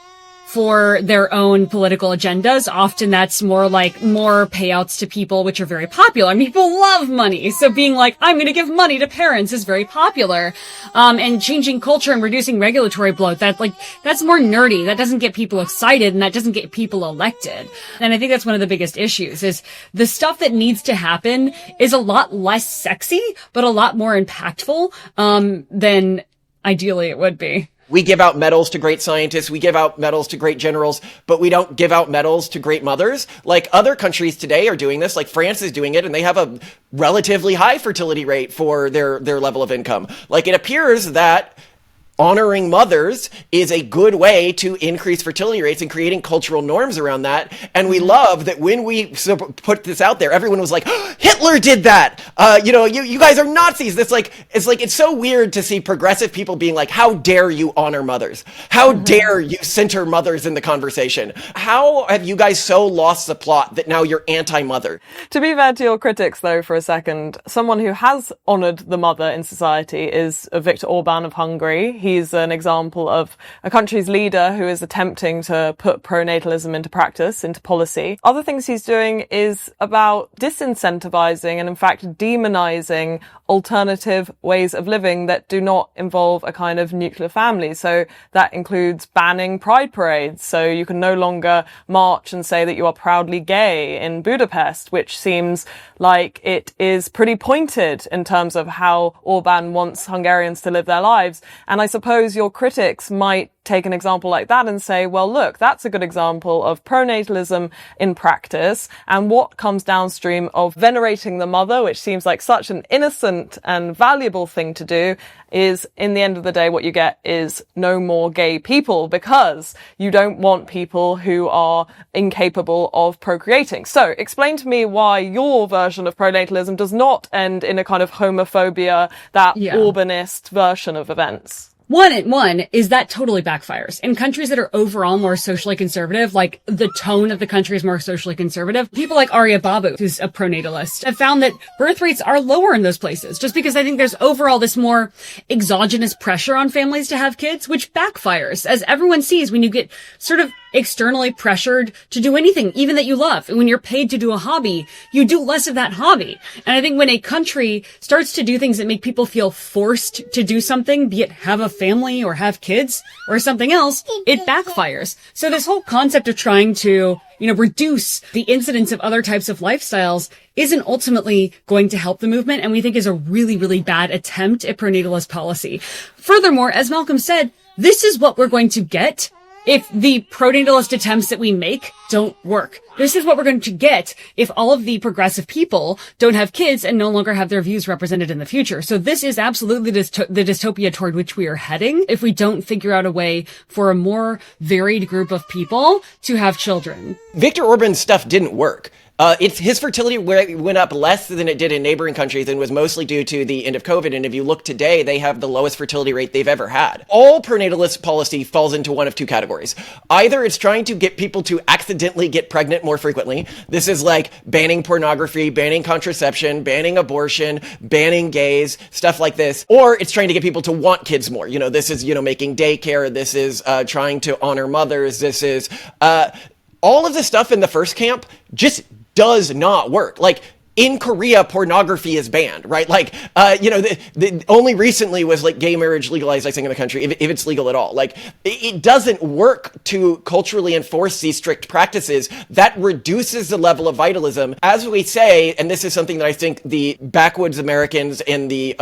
for their own political agendas. Often that's more like more payouts to people, which are very popular. I mean, people love money. So being like, I'm going to give money to parents is very popular. And changing culture and reducing regulatory bloat, that's more nerdy. That doesn't get people excited and that doesn't get people elected. And I think that's one of the biggest issues is the stuff that needs to happen is a lot less sexy, but a lot more impactful, than ideally it would be. We give out medals to great scientists, we give out medals to great generals, but we don't give out medals to great mothers. Like other countries today are doing this, like France is doing it, and they have a relatively high fertility rate for their level of income. Like it appears that honoring mothers is a good way to increase fertility rates and creating cultural norms around that. And we love that when we put this out there, everyone was like, oh, Hitler did that. You guys are Nazis. It's so weird to see progressive people being like, how dare you honor mothers? How dare you center mothers in the conversation? How have you guys so lost the plot that now you're anti-mother? To be fair to your critics, though, for a second, someone who has honored the mother in society is Viktor Orban of Hungary. He's an example of a country's leader who is attempting to put pronatalism into practice, into policy. Other things he's doing is about disincentivizing and, in fact, demonizing alternative ways of living that do not involve a kind of nuclear family. So that includes banning pride parades. So you can no longer march and say that you are proudly gay in Budapest, which seems like it is pretty pointed in terms of how Orban wants Hungarians to live their lives. And I suppose your critics might take an example like that and say, well, look, that's a good example of pronatalism in practice. And what comes downstream of venerating the mother, which seems like such an innocent and valuable thing to do, is in the end of the day, what you get is no more gay people because you don't want people who are incapable of procreating. So explain to me why your version of pronatalism does not end in a kind of homophobia, that Orbanist version of events. One is that totally backfires. In countries that are overall more socially conservative, like the tone of the country is more socially conservative, people like Arya Babu, who's a pronatalist, have found that birth rates are lower in those places, just because I think there's overall this more exogenous pressure on families to have kids, which backfires. As everyone sees, when you get sort of externally pressured to do anything, even that you love. And when you're paid to do a hobby, you do less of that hobby. And I think when a country starts to do things that make people feel forced to do something, be it have a family or have kids or something else, it backfires. So this whole concept of trying to, reduce the incidence of other types of lifestyles isn't ultimately going to help the movement, and we think is a really, really bad attempt at pronatalist policy. Furthermore, as Malcolm said, this is what we're going to get if the pronatalist attempts that we make don't work. This is what we're going to get if all of the progressive people don't have kids and no longer have their views represented in the future. So this is absolutely the dystopia toward which we are heading if we don't figure out a way for a more varied group of people to have children. Viktor Orban's stuff didn't work. His fertility went up less than it did in neighboring countries and was mostly due to the end of COVID. And if you look today, they have the lowest fertility rate they've ever had. All pronatalist policy falls into one of two categories. Either it's trying to get people to accidentally get pregnant more frequently. This is like banning pornography, banning contraception, banning abortion, banning gays, stuff like this. Or it's trying to get people to want kids more. This is, making daycare. This is trying to honor mothers. This is all of the stuff in the first camp just does not work. Like, in Korea, pornography is banned, right? Like, only recently was like gay marriage legalized, I think, in the country, if it's legal at all. Like, it doesn't work to culturally enforce these strict practices. That reduces the level of vitalism. As we say, and this is something that I think the backwoods Americans and the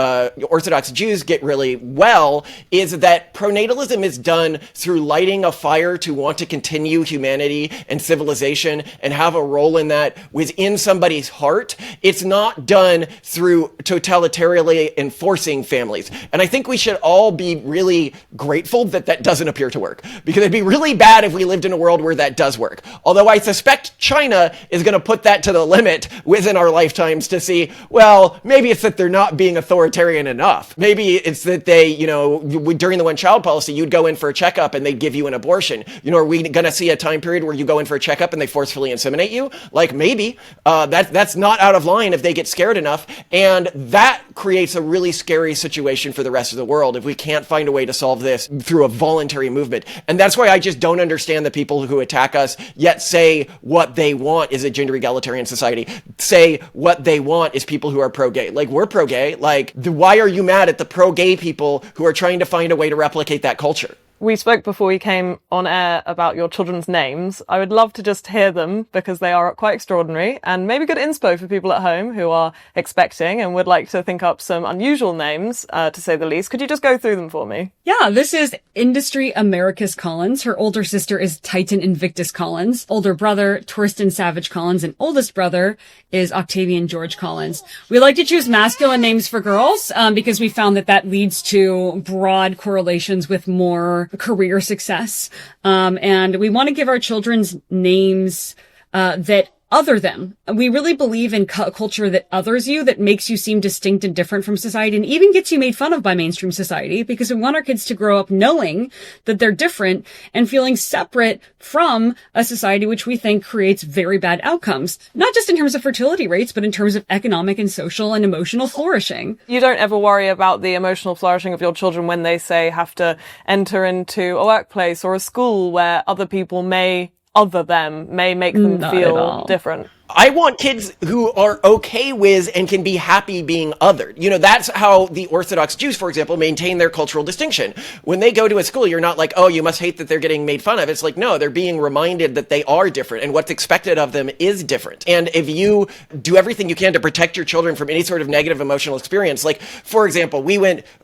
Orthodox Jews get really well, is that pronatalism is done through lighting a fire to want to continue humanity and civilization and have a role in that within somebody's heart. It's not done through totalitarianly enforcing families. And I think we should all be really grateful that that doesn't appear to work, because it'd be really bad if we lived in a world where that does work. Although I suspect China is going to put that to the limit within our lifetimes to see, well, maybe it's that they're not being authoritarian enough. Maybe it's that they, during the one-child policy, you'd go in for a checkup and they'd give you an abortion. Are we going to see a time period where you go in for a checkup and they forcefully inseminate you? Like, maybe. That's not out of line if they get scared enough. And that creates a really scary situation for the rest of the world if we can't find a way to solve this through a voluntary movement. And that's why I just don't understand the people who attack us, yet say what they want is a gender egalitarian society. Say what they want is people who are pro-gay. Like, we're pro-gay. Like, why are you mad at the pro-gay people who are trying to find a way to replicate that culture? We spoke before we came on air about your children's names. I would love to just hear them because they are quite extraordinary and maybe good inspo for people at home who are expecting and would like to think up some unusual names, to say the least. Could you just go through them for me? Yeah, this is Industry Americus Collins. Her older sister is Titan Invictus Collins. Older brother, Torsten Savage Collins. And oldest brother is Octavian George Collins. We like to choose masculine names for girls because we found that leads to broad correlations with more career success. And we want to give our children's names that other them. We really believe in culture that others you, that makes you seem distinct and different from society, and even gets you made fun of by mainstream society, because we want our kids to grow up knowing that they're different and feeling separate from a society which we think creates very bad outcomes, not just in terms of fertility rates, but in terms of economic and social and emotional flourishing. You don't ever worry about the emotional flourishing of your children when they, say, have to enter into a workplace or a school where other people may make them feel different? I want kids who are okay with and can be happy being othered. You know, that's how the Orthodox Jews, for example, maintain their cultural distinction. When they go to a school, you're not like, oh, you must hate that they're getting made fun of. It's like, no, they're being reminded that they are different and what's expected of them is different. And if you do everything you can to protect your children from any sort of negative emotional experience, like, for example,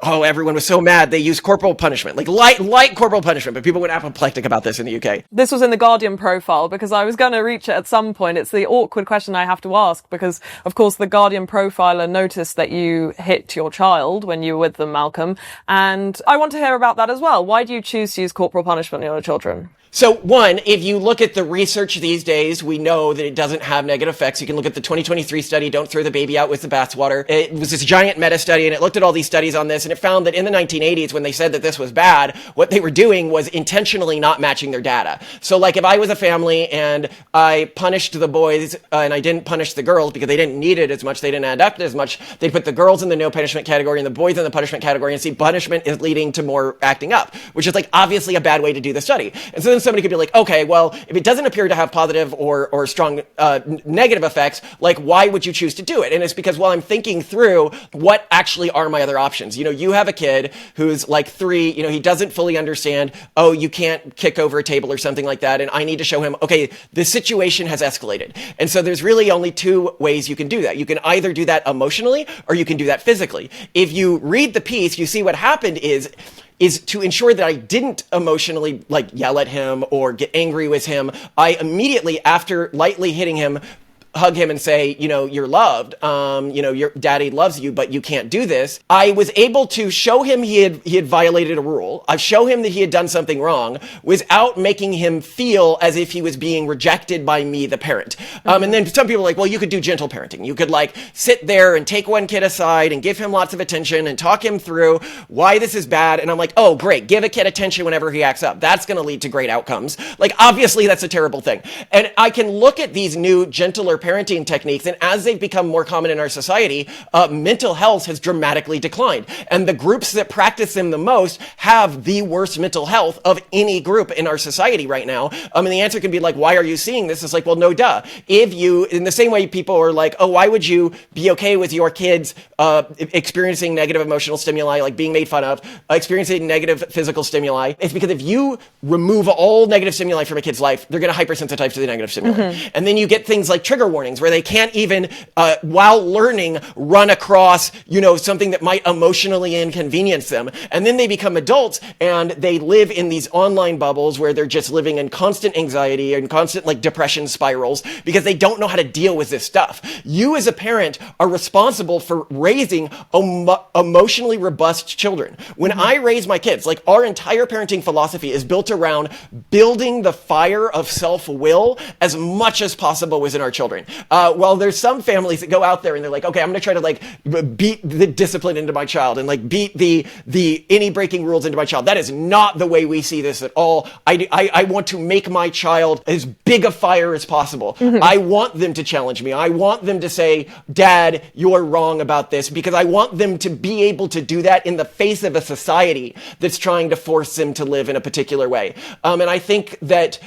everyone was so mad they used corporal punishment, like light corporal punishment, but people went apoplectic about this in the UK. This was in the Guardian profile because I was going to reach it at some point. It's the awkward question I have to ask because, of course, the Guardian profiler noticed that you hit your child when you were with them, Malcolm, and I want to hear about that as well. Why do you choose to use corporal punishment on your children? So one, if you look at the research these days, we know that it doesn't have negative effects. You can look at the 2023 study, Don't Throw the Baby Out with the Bathwater. It was this giant meta study, and it looked at all these studies on this, and it found that in the 1980s, when they said that this was bad, what they were doing was intentionally not matching their data. So like if I was a family and I punished the boys and I didn't punish the girls because they didn't need it as much, they didn't adapt as much, they'd put the girls in the no punishment category and the boys in the punishment category, and see punishment is leading to more acting up, which is like obviously a bad way to do the study. And so then somebody could be like, okay, well, if it doesn't appear to have positive or strong negative effects, like why would you choose to do it? And it's because while I'm thinking through what actually are my other options, you know, you have a kid who's like 3, you know, he doesn't fully understand, oh, you can't kick over a table or something like that. And I need to show him, okay, the situation has escalated. And so there's really only 2 ways you can do that. You can either do that emotionally or you can do that physically. If you read the piece, you see what happened is to ensure that I didn't emotionally like yell at him or get angry with him. I immediately, after lightly hitting him, hug him and say, you know, you're loved. You know, your daddy loves you, but you can't do this. I was able to show him he had violated a rule. I show him that he had done something wrong without making him feel as if he was being rejected by me, the parent. And then some people are like, well, you could do gentle parenting. You could like sit there and take one kid aside and give him lots of attention and talk him through why this is bad. And I'm like, oh, great. Give a kid attention whenever he acts up. That's going to lead to great outcomes. Like, obviously that's a terrible thing. And I can look at these new gentler parenting techniques, and as they've become more common in our society, mental health has dramatically declined. And the groups that practice them the most have the worst mental health of any group in our society right now. And the answer can be like, why are you seeing this? It's like, well, no, duh. If you, in the same way people are like, oh, why would you be okay with your kids experiencing negative emotional stimuli, like being made fun of, experiencing negative physical stimuli? It's because if you remove all negative stimuli from a kid's life, they're going to hypersensitize to the negative stimuli. And then you get things like trigger warnings where they can't even, while learning, run across, you know, something that might emotionally inconvenience them. And then they become adults and they live in these online bubbles where they're just living in constant anxiety and constant like depression spirals because they don't know how to deal with this stuff. You as a parent are responsible for raising emotionally robust children. When I raise my kids, like our entire parenting philosophy is built around building the fire of self-will as much as possible within our children. children. While there's some families that go out there and they're like, okay, I'm going to try to like beat the discipline into my child and like beat the any breaking rules into my child. That is not the way we see this at all. I want to make my child as big a fire as possible. I want them to challenge me. I want them to say, Dad, you're wrong about this, because I want them to be able to do that in the face of a society that's trying to force them to live in a particular way. And I think that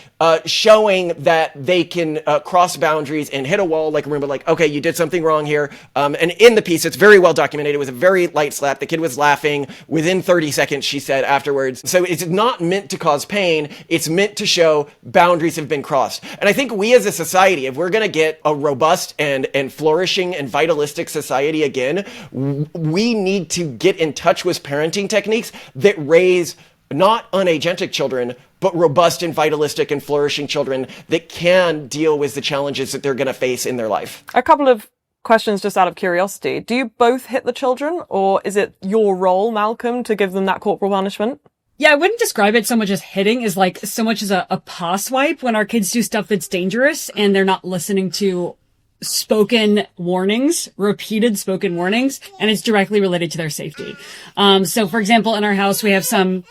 showing that they can cross boundaries and hit a wall, like remember, like, okay, you did something wrong here. And in the piece, it's very well documented. It was a very light slap. The kid was laughing within 30 seconds, she said afterwards. So it's not meant to cause pain. It's meant to show boundaries have been crossed. And I think we as a society, if we're going to get a robust and flourishing and vitalistic society again, we need to get in touch with parenting techniques that raise not unagentic children, but robust and vitalistic and flourishing children that can deal with the challenges that they're going to face in their life. A couple of questions just out of curiosity. Do you both hit the children, or is it your role, Malcolm, to give them that corporal punishment? Yeah, I wouldn't describe it so much as hitting as like so much as a paw swipe when our kids do stuff that's dangerous and they're not listening to spoken warnings, repeated spoken warnings, and it's directly related to their safety. So for example, in our house, we have some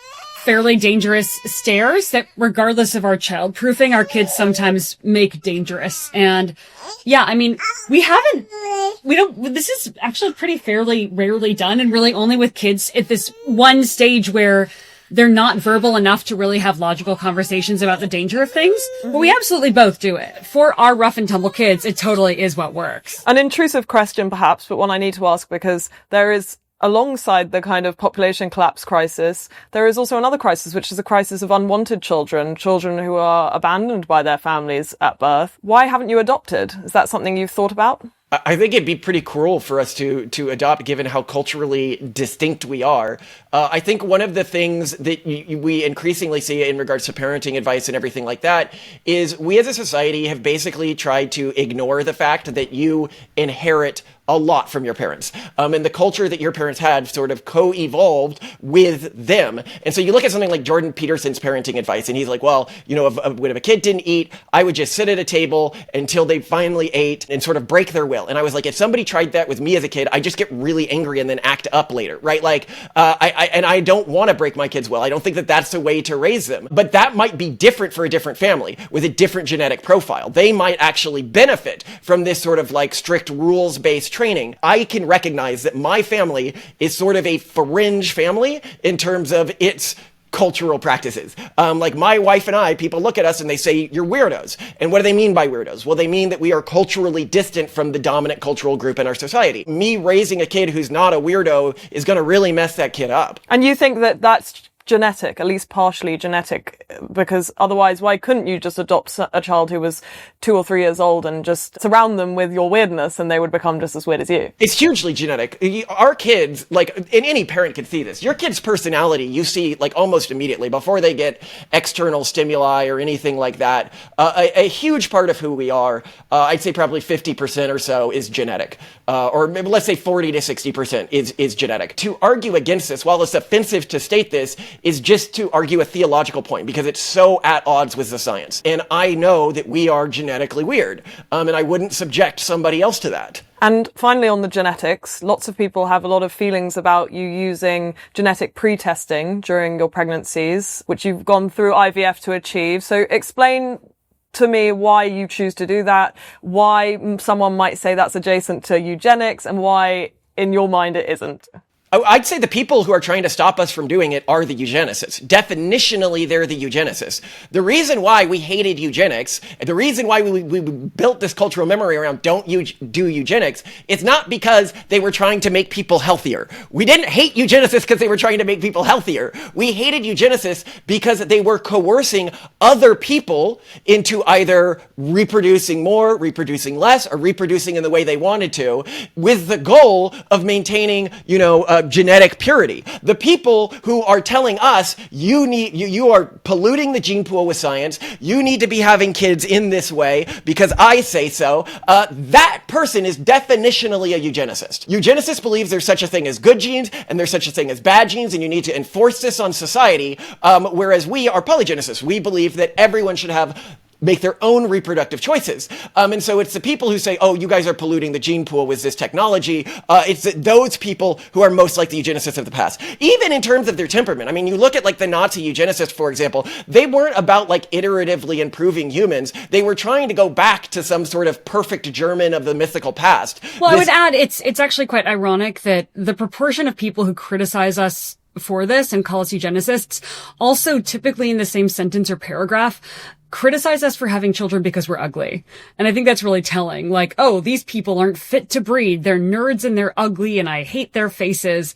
fairly dangerous stairs that regardless of our childproofing, our kids sometimes make dangerous. And yeah, I mean, this is actually pretty fairly rarely done, and really only with kids at this one stage where they're not verbal enough to really have logical conversations about the danger of things. But we absolutely both do it. For our rough and tumble kids, it totally is what works. An intrusive question perhaps, but one I need to ask because there is, alongside the kind of population collapse crisis, there is also another crisis, which is a crisis of unwanted children who are abandoned by their families at birth. Why haven't you adopted? Is that something you've thought about? I think it'd be pretty cruel for us to adopt, given how culturally distinct we are. I think one of the things that we increasingly see in regards to parenting advice and everything like that is we as a society have basically tried to ignore the fact that you inherit a lot from your parents. And the culture that your parents had sort of co-evolved with them. And so you look at something like Jordan Peterson's parenting advice, and he's like, well, you know, if a kid didn't eat, I would just sit at a table until they finally ate and sort of break their will. And I was like, if somebody tried that with me as a kid, I just get really angry and then act up later, right? Like, I don't want to break my kids' will. I don't think that that's the way to raise them. But that might be different for a different family with a different genetic profile. They might actually benefit from this sort of like strict rules-based training. I can recognize that my family is sort of a fringe family in terms of its cultural practices. Like my wife and I, people look at us and they say, you're weirdos. And what do they mean by weirdos? Well, they mean that we are culturally distant from the dominant cultural group in our society. Me raising a kid who's not a weirdo is going to really mess that kid up. And you think that that's genetic, at least partially genetic, because otherwise why couldn't you just adopt a child who was 2 or 3 years old and just surround them with your weirdness and they would become just as weird as you? It's hugely genetic. Our kids, like, and any parent can see this, your kid's personality you see like almost immediately before they get external stimuli or anything like that. A huge part of who we are, I'd say probably 50% or so is genetic, or maybe let's say 40 to 60% is genetic. To argue against this, while it's offensive to state this, is just to argue a theological point because it's so at odds with the science. And I know that we are genetically weird, and I wouldn't subject somebody else to that. And finally, on the genetics, lots of people have a lot of feelings about you using genetic pre-testing during your pregnancies, which you've gone through IVF to achieve. So explain to me why you choose to do that, why someone might say that's adjacent to eugenics, and why in your mind it isn't. I'd say the people who are trying to stop us from doing it are the eugenicists. Definitionally, they're the eugenicists. The reason why we hated eugenics, the reason why we built this cultural memory around don't do eugenics, it's not because they were trying to make people healthier. We didn't hate eugenicists because they were trying to make people healthier. We hated eugenicists because they were coercing other people into either reproducing more, reproducing less, or reproducing in the way they wanted to, with the goal of maintaining, genetic purity. The people who are telling us you are polluting the gene pool with science, you need to be having kids in this way because I say so, that person is definitionally a eugenicist. Eugenicist believes there's such a thing as good genes and there's such a thing as bad genes, and you need to enforce this on society, whereas we are polygenicists. We believe that everyone should have make their own reproductive choices. And so it's the people who say, oh, you guys are polluting the gene pool with this technology. It's those people who are most like the eugenicists of the past. Even in terms of their temperament. I mean, you look at like the Nazi eugenicists, for example, they weren't about like iteratively improving humans. They were trying to go back to some sort of perfect German of the mythical past. Well, I would add, it's actually quite ironic that the proportion of people who criticize us for this and call us eugenicists also typically in the same sentence or paragraph criticize us for having children because we're ugly. And I think that's really telling. Like, oh, these people aren't fit to breed. They're nerds and they're ugly and I hate their faces.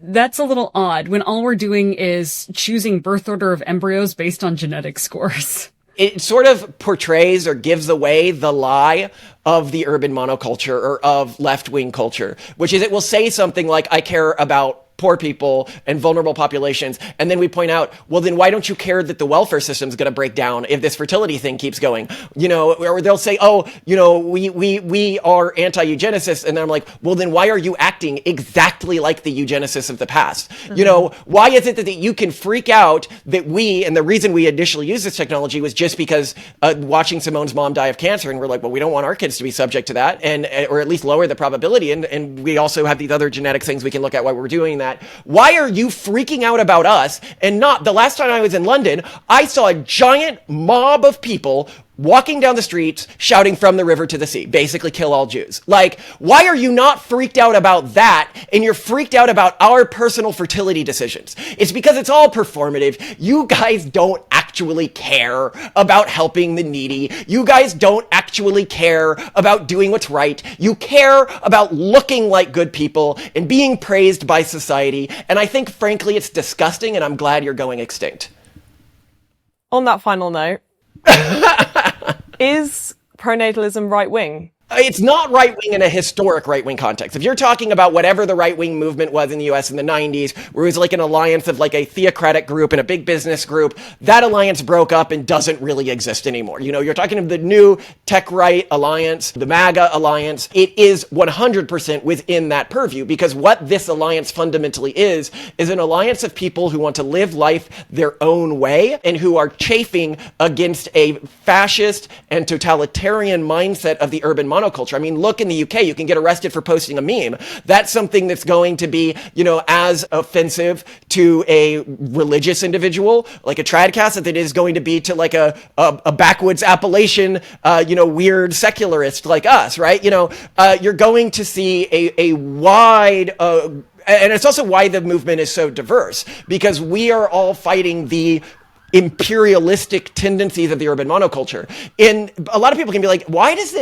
That's a little odd when all we're doing is choosing birth order of embryos based on genetic scores. It sort of portrays or gives away the lie of the urban monoculture or of left-wing culture, which is it will say something like, I care about poor people and vulnerable populations. And then we point out, well, then why don't you care that the welfare system is going to break down if this fertility thing keeps going? You know, or they'll say, oh, you know, we are anti-eugenicists. And then I'm like, well, then why are you acting exactly like the eugenicists of the past? Mm-hmm. You know, why is it that you can freak out that and the reason we initially used this technology was just because watching Simone's mom die of cancer. And we're like, well, we don't want our kids to be subject to that, and or at least lower the probability. And we also have these other genetic things we can look at while we're doing that. Why are you freaking out about us and not? The last time I was in London, I saw a giant mob of people walking down the streets shouting from the river to the sea, basically kill all Jews. Like, why are you not freaked out about that and you're freaked out about our personal fertility decisions? It's because it's all performative. You guys don't actually care about helping the needy. You guys don't actually care about doing what's right. You care about looking like good people and being praised by society. And I think, frankly, it's disgusting, and I'm glad you're going extinct. On that final note, is pronatalism right-wing? It's not right-wing in a historic right-wing context. If you're talking about whatever the right-wing movement was in the US in the 90s, where it was like an alliance of like a theocratic group and a big business group, that alliance broke up and doesn't really exist anymore. You know, you're talking of the new tech right alliance, the MAGA alliance. It is 100% within that purview, because what this alliance fundamentally is an alliance of people who want to live life their own way and who are chafing against a fascist and totalitarian mindset of the urban monoculture. I mean, look in the UK, you can get arrested for posting a meme. That's something that's going to be, you know, as offensive to a religious individual, like a tradcast, that it is going to be to like a backwoods Appalachian, weird secularist like us, right? You know, you're going to see a wide, and it's also why the movement is so diverse, because we are all fighting the imperialistic tendencies of the urban monoculture. And a lot of people can be like, why does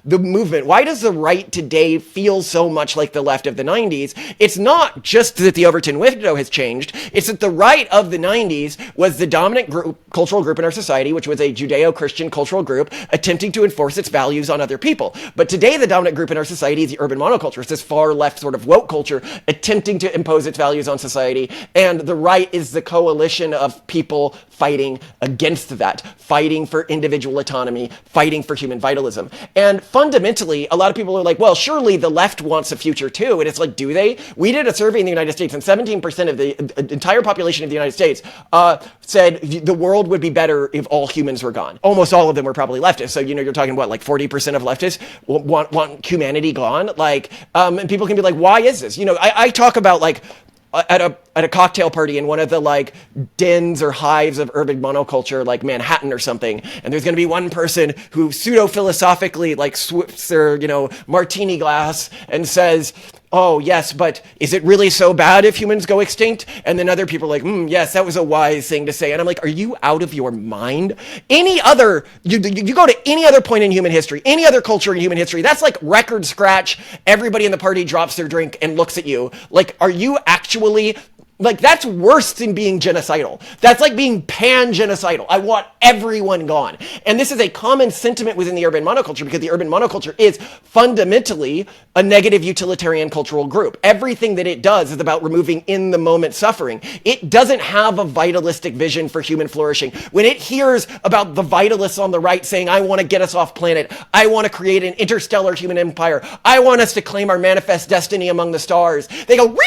the movement, why does the right today feel so much like the left of the 90s? It's not just that the Overton window has changed. It's that the right of the 90s was the dominant cultural group in our society, which was a Judeo-Christian cultural group attempting to enforce its values on other people. But today, the dominant group in our society is the urban monoculture. It's this far left sort of woke culture attempting to impose its values on society. And the right is the coalition of people fighting against that, fighting for individual autonomy, fighting for human vitalism. And fundamentally, a lot of people are like, well, surely the left wants a future too. And it's like, do they? We did a survey in the United States, and 17% of the entire population of the United States said the world would be better if all humans were gone. Almost all of them were probably leftists. So, you know, you're talking about like 40% of leftists want humanity gone. Like, and people can be like, why is this? You know, I talk about like, at a cocktail party in one of the like dens or hives of urban monoculture, like Manhattan or something, and there's going to be one person who pseudo-philosophically like swoops their, you know, martini glass and says, oh yes, but is it really so bad if humans go extinct? And then other people are like, yes, that was a wise thing to say. And I'm like, are you out of your mind? You go to any other point in human history, any other culture in human history, that's like record scratch. Everybody in the party drops their drink and looks at you. Like, are you actually... Like, that's worse than being genocidal. That's like being pan-genocidal. I want everyone gone. And this is a common sentiment within the urban monoculture, because the urban monoculture is fundamentally a negative utilitarian cultural group. Everything that it does is about removing in-the-moment suffering. It doesn't have a vitalistic vision for human flourishing. When it hears about the vitalists on the right saying, I want to get us off planet, I want to create an interstellar human empire, I want us to claim our manifest destiny among the stars, they go, wee!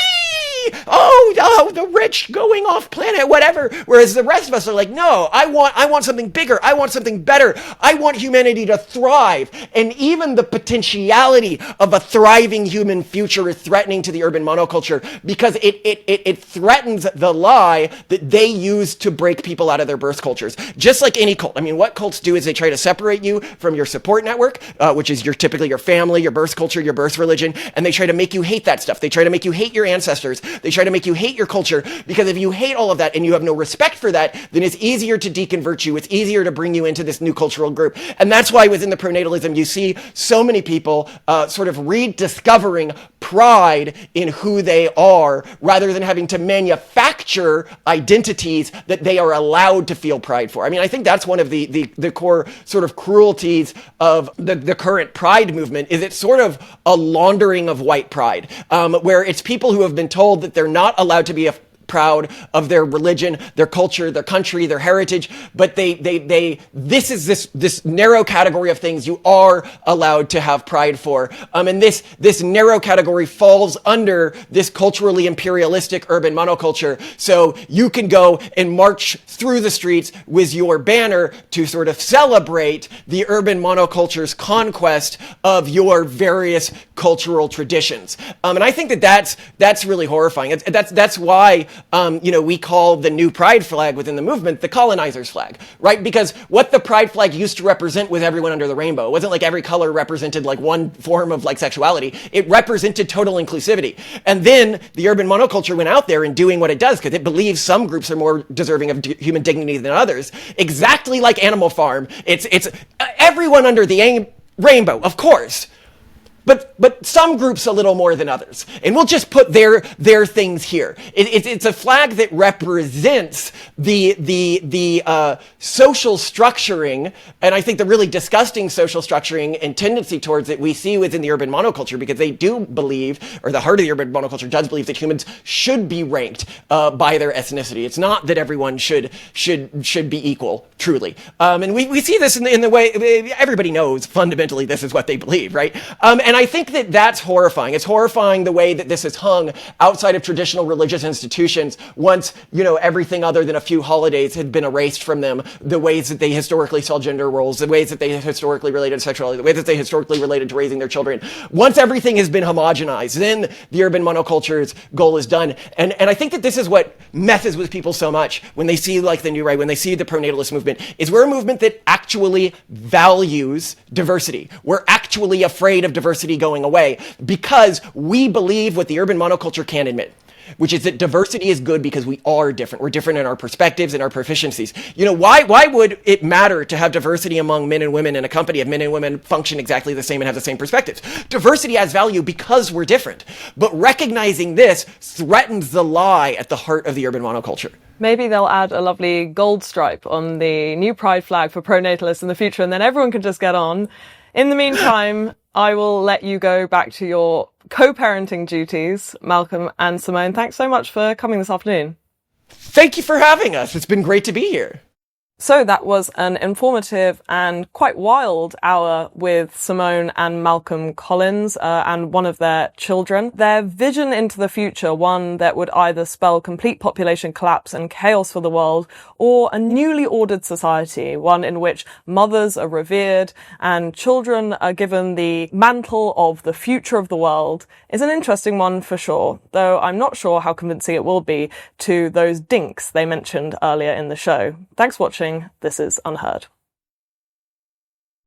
Oh, oh, the rich going off planet, whatever. Whereas the rest of us are like, no, I want something bigger. I want something better. I want humanity to thrive. And even the potentiality of a thriving human future is threatening to the urban monoculture because it threatens the lie that they use to break people out of their birth cultures. Just like any cult. I mean, what cults do is they try to separate you from your support network, which is typically your family, your birth culture, your birth religion, and they try to make you hate that stuff. They try to make you hate your ancestors. They try to make you hate your culture, because if you hate all of that and you have no respect for that, then it's easier to deconvert you. It's easier to bring you into this new cultural group. And that's why within the pronatalism, you see so many people sort of rediscovering pride in who they are, rather than having to manufacture identities that they are allowed to feel pride for. I mean, I think that's one of the core sort of cruelties of the current pride movement, is it's sort of a laundering of white pride, where it's people who have been told that they're not allowed to be proud of their religion, their culture, their country, their heritage, but this is this narrow category of things you are allowed to have pride for. And this narrow category falls under this culturally imperialistic urban monoculture. So you can go and march through the streets with your banner to sort of celebrate the urban monoculture's conquest of your various cultural traditions. And I think that's really horrifying. That's why we call the new pride flag within the movement the colonizer's flag, right? Because what the pride flag used to represent was everyone under the rainbow. It wasn't like every color represented like one form of like sexuality. It represented total inclusivity. And then the urban monoculture went out there and doing what it does because it believes some groups are more deserving of human dignity than others. Exactly like Animal Farm. It's everyone under the rainbow, of course. But some groups a little more than others. And we'll just put their things here. It's a flag that represents the social structuring, and I think the really disgusting social structuring and tendency towards it we see within the urban monoculture, because they do believe, or the heart of the urban monoculture does believe, that humans should be ranked by their ethnicity. It's not that everyone should be equal, truly. And we see this in the way everybody knows fundamentally this is what they believe, right? And I think that that's horrifying. It's horrifying the way that this is hung outside of traditional religious institutions once, everything other than a few holidays had been erased from them, the ways that they historically saw gender roles, the ways that they historically related to sexuality, the way that they historically related to raising their children. Once everything has been homogenized, then the urban monoculture's goal is done. And I think that this is what messes with people so much when they see like the new right, when they see the pronatalist movement, is we're a movement that actually values diversity. We're actually afraid of diversity going away because we believe what the urban monoculture can't admit, which is that diversity is good because we are different. We're different in our perspectives and our proficiencies. Why would it matter to have diversity among men and women in a company if men and women function exactly the same and have the same perspectives? Diversity has value because we're different. But recognizing this threatens the lie at the heart of the urban monoculture. Maybe they'll add a lovely gold stripe on the new pride flag for pronatalists in the future, and then everyone can just get on. In the meantime, I will let you go back to your co-parenting duties, Malcolm and Simone. Thanks so much for coming this afternoon. Thank you for having us. It's been great to be here. So that was an informative and quite wild hour with Simone and Malcolm Collins and one of their children. Their vision into the future, one that would either spell complete population collapse and chaos for the world, or a newly ordered society, one in which mothers are revered and children are given the mantle of the future of the world, is an interesting one for sure, though I'm not sure how convincing it will be to those DINKs they mentioned earlier in the show. Thanks for watching. This is UnHerd.